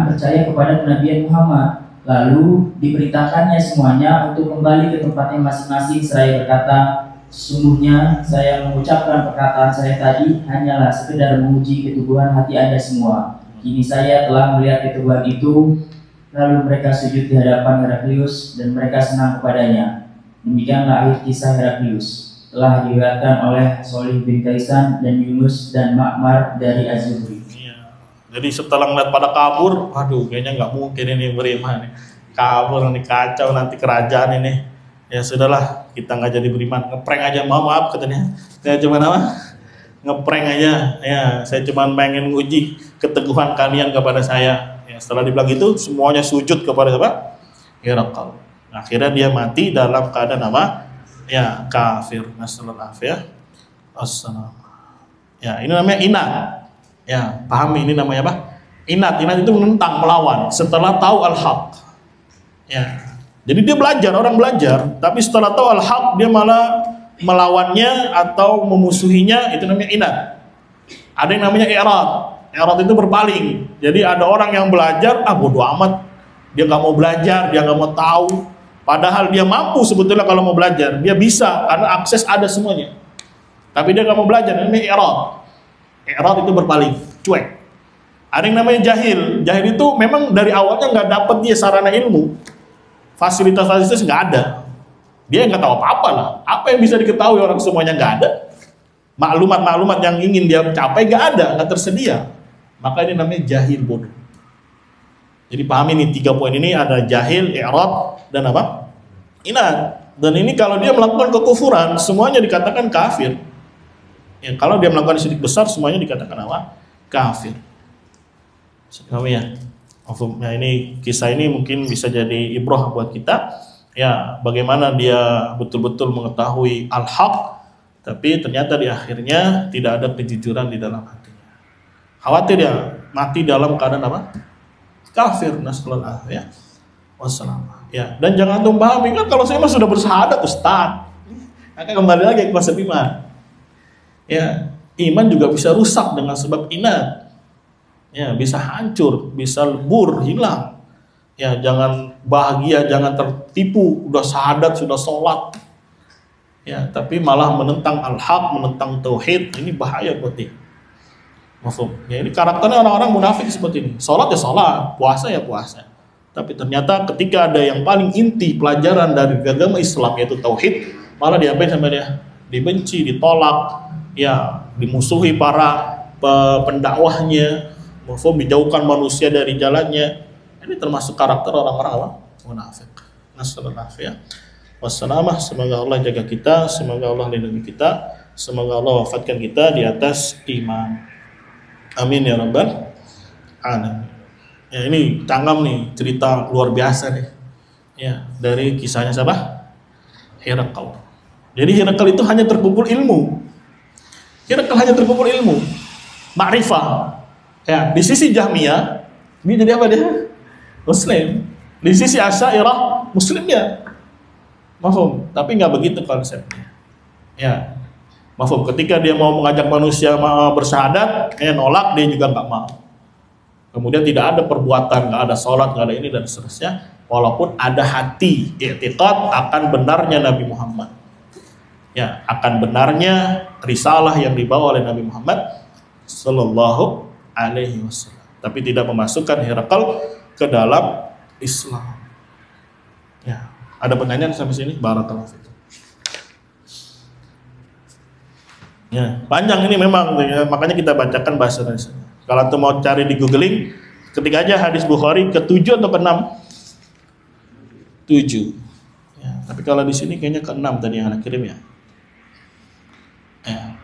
Percaya kepada kenabian Muhammad. Lalu diperintahkannya semuanya untuk kembali ke tempatnya masing-masing seraya berkata, sesungguhnya saya mengucapkan perkataan saya tadi hanyalah sekedar menguji keteguhan hati Anda semua. Kini saya telah melihat keteguhan itu. Lalu mereka sujud di hadapan Heraklius dan mereka senang kepadanya. Demikianlah akhir kisah Heraklius. telah diriwayatkan oleh Sholih bin Kaisan dan Yunus dan Ma'mar dari Az-Zuhri. Iya. Jadi setelah ngeliat pada kabur, waduh kayaknya nggak mungkin ini beriman nih. Kabur nanti kacau nanti kerajaan ini. Ya sudahlah, kita nggak jadi beriman, ngeprank aja, maaf katanya. Saya cuma ngeprank aja. Ya, saya cuma pengen nguji keteguhan kalian kepada saya. Ya, setelah dibilang itu semuanya sujud kepada siapa? Herakal. Akhirnya dia mati dalam keadaan apa? Ya, kafir. Nasallallahu ya. Assalam. Ya, ini namanya inat. Ya, pahami ini namanya apa? Inat. Inat itu menentang, melawan setelah tahu al-haq. Ya. Jadi dia belajar, orang belajar, tapi setelah tahu al-haq dia malah melawannya atau memusuhinya, itu namanya inat. Ada yang namanya i'rad. I'rad itu berpaling. Jadi ada orang yang belajar, bodoh amat. Dia nggak mau belajar, dia nggak mau tahu. Padahal dia mampu sebetulnya kalau mau belajar, dia bisa karena akses ada semuanya. Tapi dia nggak mau belajar, ini namanya i'rad. I'rad itu berpaling, cuek. Ada yang namanya jahil. Jahil itu memang dari awalnya nggak dapat dia sarana ilmu. Fasilitas-fasilitas nggak ada. Dia nggak tahu apa-apa lah. Apa yang bisa diketahui orang semuanya nggak ada. Maklumat-maklumat yang ingin dia capai nggak ada, nggak tersedia. Maka ini namanya jahil, bodoh. Jadi pahami nih 3 poin ini, ada jahil, i'rad, dan apa? Inat. Dan ini kalau dia melakukan kekufuran, semuanya dikatakan kafir. Ya, kalau dia melakukan syirik besar, semuanya dikatakan apa? Kafir. Pahami ya? Nah, ini kisah ini mungkin bisa jadi ibrah buat kita. Ya, bagaimana dia betul-betul mengetahui al-haq, tapi ternyata di akhirnya tidak ada kejujuran di dalam hatinya. Khawatir ya, mati dalam keadaan apa? Kafir. Nasallallahu ya. Wassalam. Ya, dan jangan pahami kan kalau saya mah sudah bersyahadat Ustaz. Akan kembali lagi ke konsep iman. Ya, iman juga bisa rusak dengan sebab inat. Ya, bisa hancur, bisa lebur, hilang. Ya, jangan bahagia, jangan tertipu, udah syahadat, sudah sholat. Ya, tapi malah menentang al-haq, menentang tauhid, ini bahaya buat dia. Mafhum? Ya, ini karakternya orang-orang munafik seperti ini. Sholat ya sholat, puasa ya puasa. Tapi ternyata ketika ada yang paling inti pelajaran dari agama Islam yaitu tauhid, malah diapain sama dia? Dibenci, ditolak, ya, dimusuhi para pendakwahnya. Mafhum, dijauhkan manusia dari jalannya. Ini termasuk karakter orang-orang munafik. Nasallallahu ya. Wassalamah, semoga Allah jaga kita, semoga Allah lindungi kita, semoga Allah wafatkan kita di atas iman. Amin ya rabbal alamin. Ya, ini tangam nih, cerita luar biasa nih. Ya, dari kisahnya siapa? Herakal. Jadi Herakal itu hanya terkumpul ilmu. Herakal hanya terkumpul ilmu. Ma'rifah. Ya, di sisi Jahmiyah, ini jadi apa dia? Muslim. Di sisi Asy'ariyah, Muslimnya. Mafhum, tapi nggak begitu konsepnya. Ya, mafhum. Ketika dia mau mengajak manusia bersyahadat, nolak, dia juga nggak mau. Kemudian tidak ada perbuatan, nggak ada sholat, nggak ada ini dan seterusnya. Walaupun ada hati i'tiqad akan benarnya Nabi Muhammad. Ya, akan benarnya risalah yang dibawa oleh Nabi Muhammad Sallallahu Alaihi Wasallam. Tapi tidak memasukkan Herakal ke dalam Islam. Ya, ada pertanyaan sampai sini? Barakallahu fikum. Ya, panjang ini memang, ya, makanya kita bacakan bahasa Indonesia. Kalau antum mau cari di googling, ketik aja hadis Bukhari ke-7 atau ke-6? 7. Ya, tapi kalau di sini kayaknya ke-6 tadi yang anak kirim ya. Ya.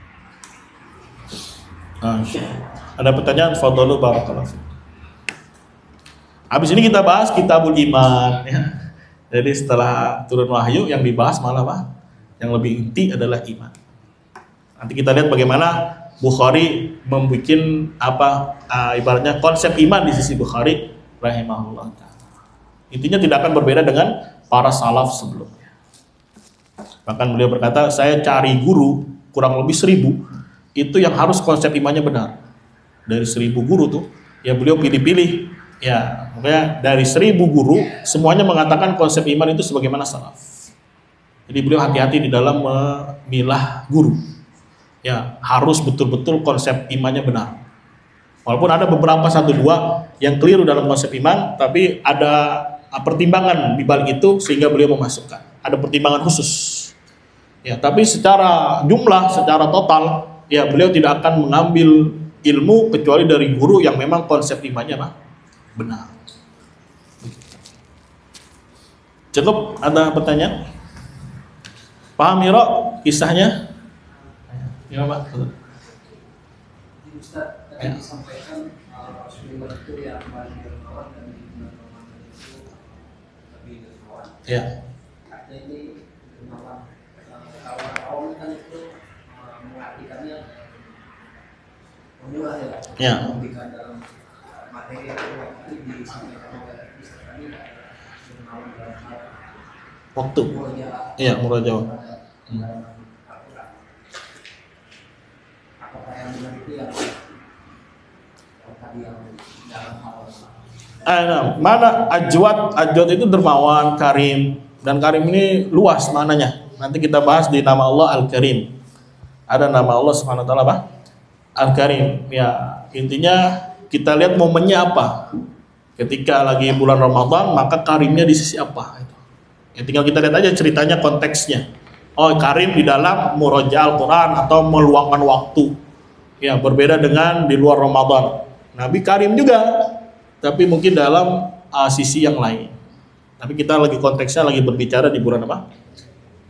Ada pertanyaan? Fadhalu barakallahu fikum. Habis ini kita bahas Kitabul Iman ya. Jadi setelah turun wahyu yang dibahas malah apa? Yang lebih inti adalah iman. Nanti kita lihat bagaimana Bukhari membuat ibaratnya konsep iman di sisi Bukhari rahimahullah. Intinya tidak akan berbeda dengan para salaf sebelumnya. Bahkan beliau berkata, saya cari guru kurang lebih 1000 itu yang harus konsep imannya benar. Dari 1000 guru tuh, ya beliau pilih-pilih. Ya, makanya dari 1000 guru semuanya mengatakan konsep iman itu sebagaimana salaf. Jadi beliau hati-hati di dalam memilah guru. Ya, harus betul-betul konsep imannya benar. Walaupun ada beberapa 1-2 yang keliru dalam konsep iman, tapi ada pertimbangan di balik itu sehingga beliau memasukkan. Ada pertimbangan khusus. Ya, tapi secara jumlah, secara total, ya beliau tidak akan mengambil ilmu kecuali dari guru yang memang konsep imannya benar. Cukup, ada pertanyaan? Paham Miro kisahnya? Ya Pak. Ustaz tadi disampaikan Rasulullah itu yang paling dermawan dan di bulan Ramadan itu lebih dermawan. Ya. Artinya ini dermawan. Kalau kaum kan itu mengartikannya murah ya. Ya. Memberikan dalam materi itu waktu disampaikan oleh Ustaz tadi dermawan dalam hal Waktu. Iya, murajaah. Apakah yang benar itu yang tadi yang dalam hal mana ajwad itu dermawan, karim, dan karim ini luas maknanya. Nanti kita bahas di nama Allah Al-Karim. Ada nama Allah Subhanahu wa taala apa? Al-Karim. Ya, intinya kita lihat momennya apa. Ketika lagi bulan Ramadan, maka karimnya di sisi apa itu. Ya, tinggal kita lihat aja ceritanya, konteksnya. Oh, karim di dalam murojaah Al-Quran atau meluangkan waktu. Ya, berbeda dengan di luar Ramadan. Nabi karim juga, tapi mungkin dalam sisi yang lain. Tapi kita lagi konteksnya lagi berbicara di bulan apa?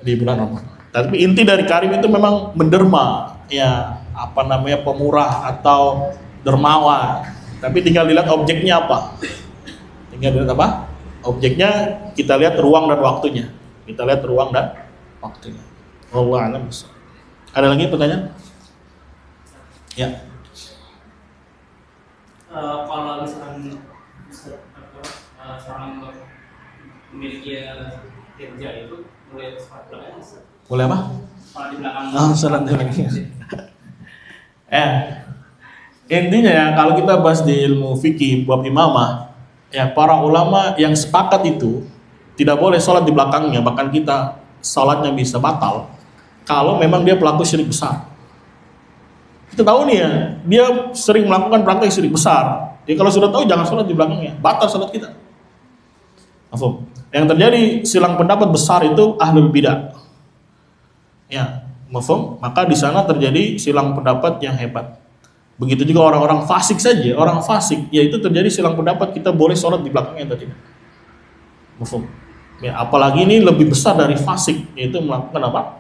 Di bulan Ramadan. Tapi inti dari karim itu memang menderma, ya apa namanya, pemurah atau dermawan. Tapi tinggal dilihat objeknya apa. Tinggal dilihat apa? Objeknya kita lihat ruang dan waktunya. Kita lihat ruang dan waktunya. Wallahu a'lam bishawab. Ada lagi pertanyaan? Ya. Kalau misalkan seorang memiliki kerja itu boleh sholat belakang? Boleh apa? Sholat di belakang. Sholat di belakang. Intinya ya, kalau kita bahas di ilmu fikih bab imamah, ya para ulama yang sepakat itu tidak boleh sholat di belakangnya, bahkan kita sholatnya bisa batal kalau memang dia pelaku syirik besar. Kita tahu nih ya, dia sering melakukan praktek syirik besar. Ya kalau sudah tahu jangan sholat di belakangnya, batal sholat kita. Afum. Yang terjadi silang pendapat besar itu ahlul bidah. Ya, mafhum? Maka di sana terjadi silang pendapat yang hebat. Begitu juga orang-orang fasik saja, orang fasik, yaitu terjadi silang pendapat kita boleh sholat di belakangnya atau tidak. Mafhum? Ya, apalagi ini lebih besar dari fasik, yaitu melakukan apa?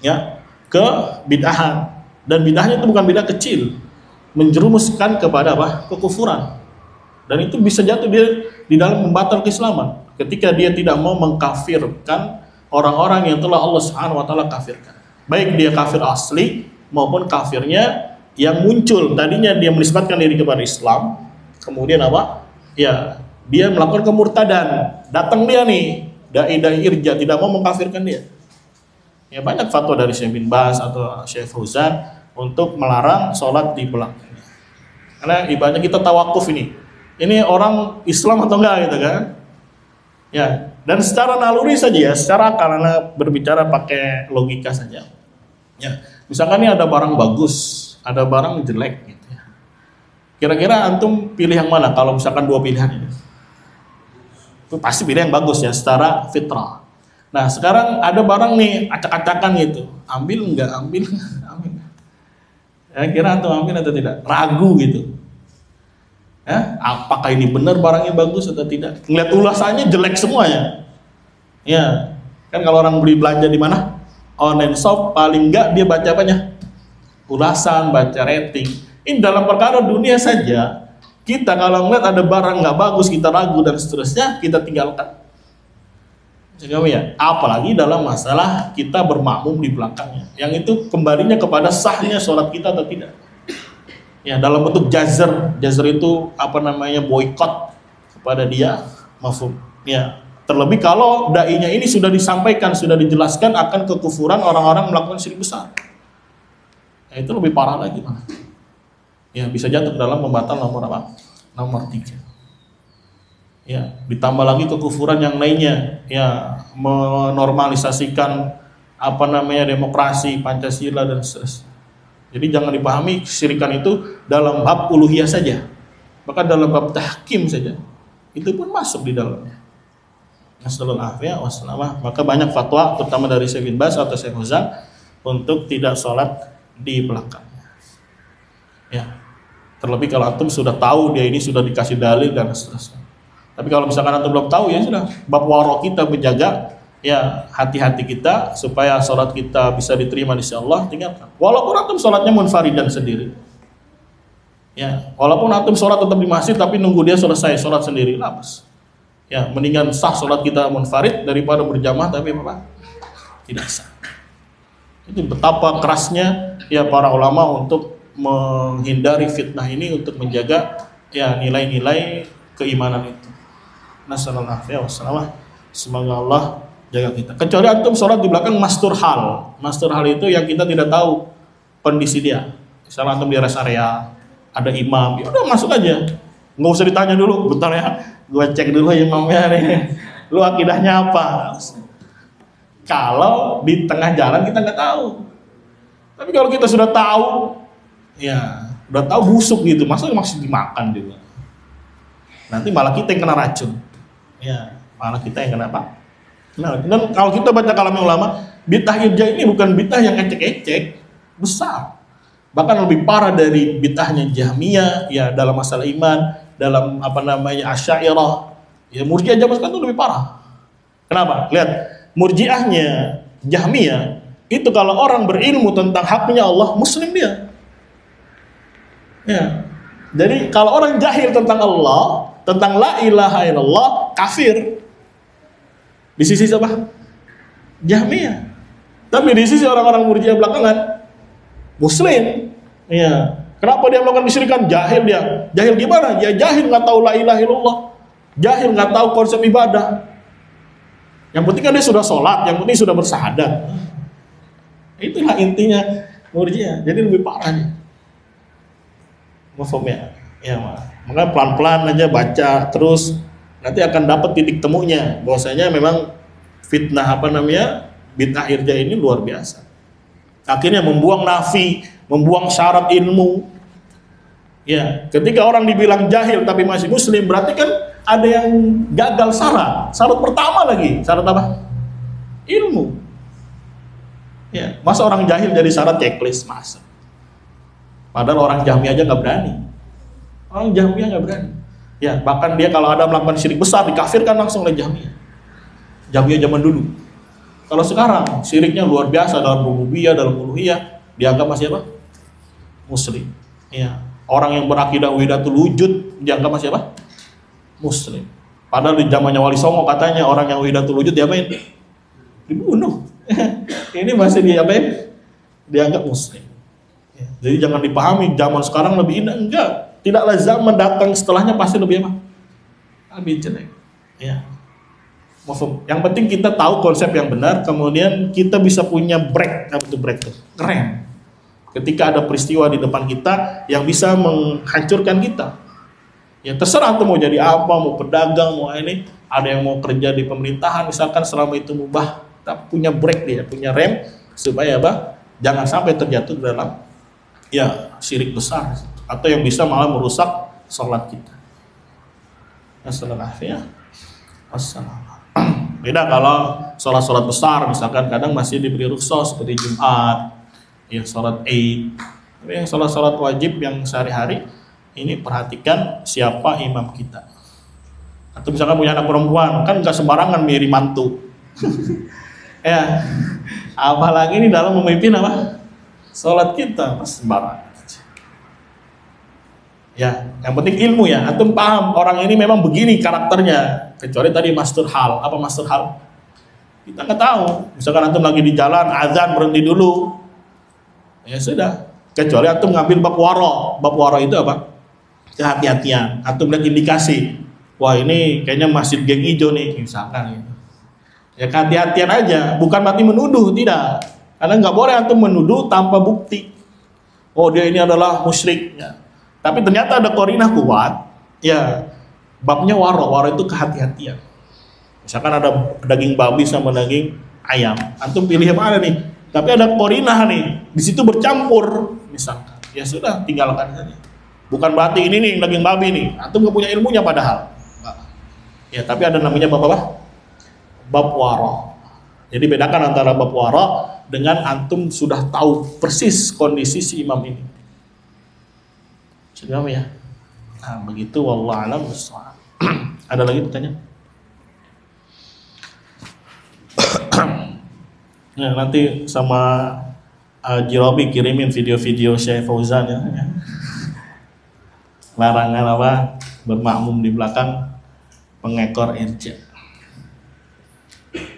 Ya, kebid'ahan. Dan bid'ahnya itu bukan bid'ah kecil, menjerumuskan kepada apa? Kekufuran. Dan itu bisa jatuh dia di dalam membatal keislaman ketika dia tidak mau mengkafirkan orang-orang yang telah Allah Subhanahu wa taala kafirkan. Baik dia kafir asli maupun kafirnya yang muncul. Tadinya dia menisbatkan diri kepada Islam, kemudian apa? Ya, dia melakukan kemurtadan. Datang dia nih, dai-dai irja tidak mau mengkafirkan dia. Ya banyak fatwa dari Syekh bin Baz atau Syekh Fauzan untuk melarang sholat di belakangnya. Karena ibaratnya kita tawakuf ini. Ini orang Islam atau enggak gitu kan? Ya, dan secara naluri saja ya, secara karena berbicara pakai logika saja. Ya, misalkan ini ada barang bagus, ada barang jelek gitu ya. Kira-kira antum pilih yang mana kalau misalkan dua pilihan ini? Itu pasti pilih yang bagus ya, secara fitrah. Nah sekarang ada barang nih acak-acakan gitu, ambil enggak, ambil ambil. Ya, kira antum ambil atau tidak? Ragu gitu. Ya, apakah ini benar barangnya bagus atau tidak? Ngeliat ulasannya jelek semuanya. Ya, kan kalau orang beli belanja di mana? Online shop, paling enggak dia baca apanya? Ulasan, baca rating. Ini dalam perkara dunia saja, kita kalau ngeliat ada barang nggak bagus, kita ragu dan seterusnya, kita tinggalkan. Ya, apalagi dalam masalah kita bermakmum di belakangnya, yang itu kembalinya kepada sahnya sholat kita atau tidak. Ya, dalam bentuk jazr itu apa namanya, boykot kepada dia, mafhum. Ya, terlebih kalau dai-nya ini sudah disampaikan, sudah dijelaskan akan kekufuran orang-orang melakukan syirik besar. Ya, itu lebih parah lagi, mana? Ya, bisa jatuh dalam membatal nomor apa? Nomor 3. Ya, ditambah lagi kekufuran yang lainnya, ya menormalisasikan apa namanya demokrasi, Pancasila dan seterusnya. Jadi jangan dipahami kesyirikan itu dalam bab uluhiyah saja, bahkan dalam bab tahkim saja itu pun masuk di dalamnya. Nasallallahu alaihi wasallam. Maka banyak fatwa terutama dari Syekh bin Baz atau Syekh Fauzan untuk tidak sholat di belakangnya. Ya. Terlebih kalau antum sudah tahu dia ini sudah dikasih dalil dan seterusnya. Tapi kalau misalkan antum belum tahu, ya sudah, bab waro kita menjaga ya hati-hati kita supaya sholat kita bisa diterima di sisi Allah, tinggalkan. Walaupun antum sholatnya munfaridan sendiri. Ya, walaupun antum sholat tetap di masjid tapi nunggu dia selesai sholat sendiri, labas. Ya, mendingan sah sholat kita munfarid daripada berjamaah tapi apa? Tidak sah. Itu betapa kerasnya ya para ulama untuk menghindari fitnah ini, untuk menjaga ya nilai-nilai keimanan itu. Nasallallahu alaihi wasallam. Semoga Allah jaga kita. Kecuali antum sholat di belakang mastur hal. Mastur hal itu yang kita tidak tahu kondisi dia. Misalnya antum di rest area, ada imam, ya udah masuk aja, nggak usah ditanya dulu, bentar ya, gue cek dulu imamnya nih, lu akidahnya apa. Kalau di tengah jalan kita nggak tahu, tapi kalau kita sudah tahu, ya udah tahu busuk gitu, masa masih dimakan juga, nanti malah kita yang kena racun, ya malah kita yang kena apa? Nah, dan kalau kita baca kalam ulama, bid'ah irja ini bukan bid'ah yang ecek-ecek, besar. Bahkan lebih parah dari bid'ahnya Jahmiyah ya dalam masalah iman, dalam apa namanya Asy'ariyah. Ya Murji'ah zaman sekarang itu lebih parah. Kenapa? Lihat, Murji'ahnya Jahmiyah itu kalau orang berilmu tentang haknya Allah, muslim dia. Ya. Jadi kalau orang jahil tentang Allah, tentang la ilaha illallah, kafir. Di sisi siapa? Jahmiyah. Tapi di sisi orang-orang Murji'ah belakangan, muslim, ya. Kenapa dia melakukan kesyirikan? Jahil dia. Jahil gimana? Dia jahil nggak tahu la ilaha illallah, jahil nggak tahu konsep ibadah. Yang penting kan dia sudah sholat, yang penting sudah bersyahadat. Itulah intinya Murji'ah. Jadi lebih parah nih. Mafhum ya? Ya, maka pelan-pelan aja baca terus, nanti akan dapat titik temunya. Bahwasanya memang fitnah apa namanya bid'ah irja ini luar biasa. Akhirnya membuang nafi, membuang syarat ilmu. Ya, ketika orang dibilang jahil tapi masih muslim, berarti kan ada yang gagal syarat. Syarat pertama lagi, syarat apa? Ilmu. Ya, masa orang jahil jadi syarat checklist, masa? Padahal orang Jahmiyah aja nggak berani. Orang Jahmiyah nggak berani. Ya, bahkan dia kalau ada melakukan syirik besar dikafirkan langsung oleh Jahmiyah. Jahmiyah zaman dulu. Kalau sekarang syiriknya luar biasa dalam rububiyah, dalam uluhiyah, dianggap masih apa? Muslim. Ya. Orang yang berakidah wahidatul wujud dianggap masih apa? Muslim. Padahal di zamannya Wali Songo katanya orang yang wahidatul wujud diapain? Dibunuh. Ini masih diapain? Dianggap muslim. Ya. Jadi jangan dipahami zaman sekarang lebih indah, enggak. Tidaklah zaman datang setelahnya pasti lebih apa? Lebih jelek. Ya. Yang penting kita tahu konsep yang benar, kemudian kita bisa punya break, apa itu break tuh? Rem. Ketika ada peristiwa di depan kita yang bisa menghancurkan kita. Ya terserah tuh mau jadi apa, mau pedagang, mau ini, ada yang mau kerja di pemerintahan misalkan, selama itu mubah, kita punya break dia, punya rem supaya apa? Jangan sampai terjatuh dalam ya syirik besar atau yang bisa malah merusak sholat kita. Assalamualaikum. Beda kalau sholat-sholat besar, misalkan kadang masih diberi rukhsah seperti Jumat, ya sholat Id. Tapi yang sholat-sholat wajib yang sehari-hari ini perhatikan siapa imam kita. Atau misalkan punya anak perempuan, kan nggak sembarangan milih mantu. Ya, apalagi ini dalam memimpin apa? Sholat kita, pas sembarangan. Ya, yang penting ilmu ya. Antum paham orang ini memang begini karakternya. Kecuali tadi mastur hal. Apa mastur hal? Kita nggak tahu. Misalkan antum lagi di jalan, azan berhenti dulu. Ya sudah. Kecuali antum ngambil bab waro. Bab waro itu apa? Kehati-hatian. Antum lihat indikasi. Wah ini kayaknya masjid geng hijau nih, misalkan gitu. Ya kehati-hatian aja. Bukan berarti menuduh, tidak. Karena nggak boleh antum menuduh tanpa bukti. Oh dia ini adalah musyrik. Ya. Tapi ternyata ada qarinah kuat, ya babnya waro itu kehati-hatian. Misalkan ada daging babi sama daging ayam, antum pilih yang mana nih? Tapi ada qarinah nih, di situ bercampur, misalkan, ya sudah tinggalkan saja. Bukan berarti ini nih daging babi nih, antum nggak punya ilmunya padahal. Ya tapi ada namanya apa? bab wara. Jadi bedakan antara bab wara dengan antum sudah tahu persis kondisi si imam ini. Sudah ya? Nah, begitu wallahu a'lam bishawab. Ada lagi pertanyaan? Ya, nanti sama Jirobi kirimin video-video Syekh Fauzan ya. Larangan apa? Bermakmum di belakang pengekor irja.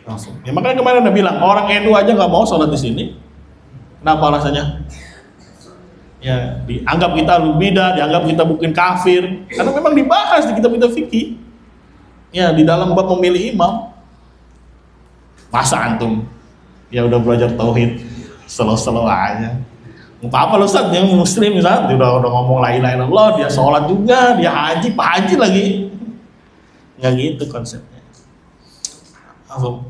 Langsung. Ya makanya kemarin Anda bilang orang NU aja nggak mau sholat di sini. Kenapa alasannya? Ya dianggap kita bidah, dianggap kita bukan kafir. Karena memang dibahas di kitab-kitab fikih. Ya di dalam bab memilih imam. Masa antum ya udah belajar tauhid slow-slow aja. Apa lu Ustaz yang muslim Ustaz dia udah ngomong la ilaha illallah, dia sholat juga, dia haji, Pak Haji lagi. Nggak gitu konsepnya. Apa?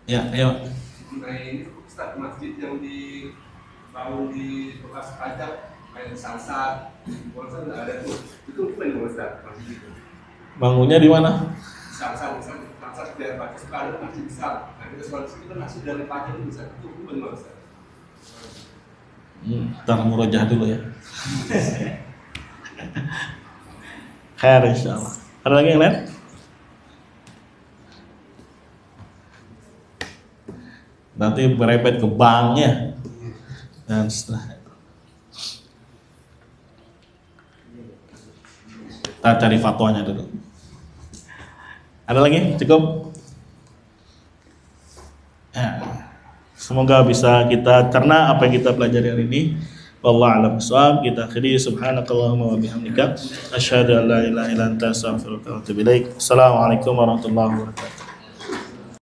Ya, ayo. Nah ini Ustaz, masjid yang dibangun di bekas pajak kayak Salsat, Salsat nggak ada tuh. Itu gimana Ustaz masjid itu? Bangunnya di mana? Salsat biar pakai sekali masih besar. Nah kita sholat itu kan masih dari pajak itu bisa itu gimana Ustaz? Ntar murajah dulu ya. Khair insyaallah. Ada lagi yang lain? Nanti berepet ke banknya dan setelah itu kita cari fatwanya dulu. Ada lagi? Cukup? Ya. Semoga bisa kita karena apa yang kita pelajari hari ini. Wallahu a'lam bishawab. Kita akhiri subhanakallahumma wa bihamdika asyhadu an la ilaha illa anta astaghfiruka wa atubu ilaik. Assalamualaikum warahmatullahi wabarakatuh.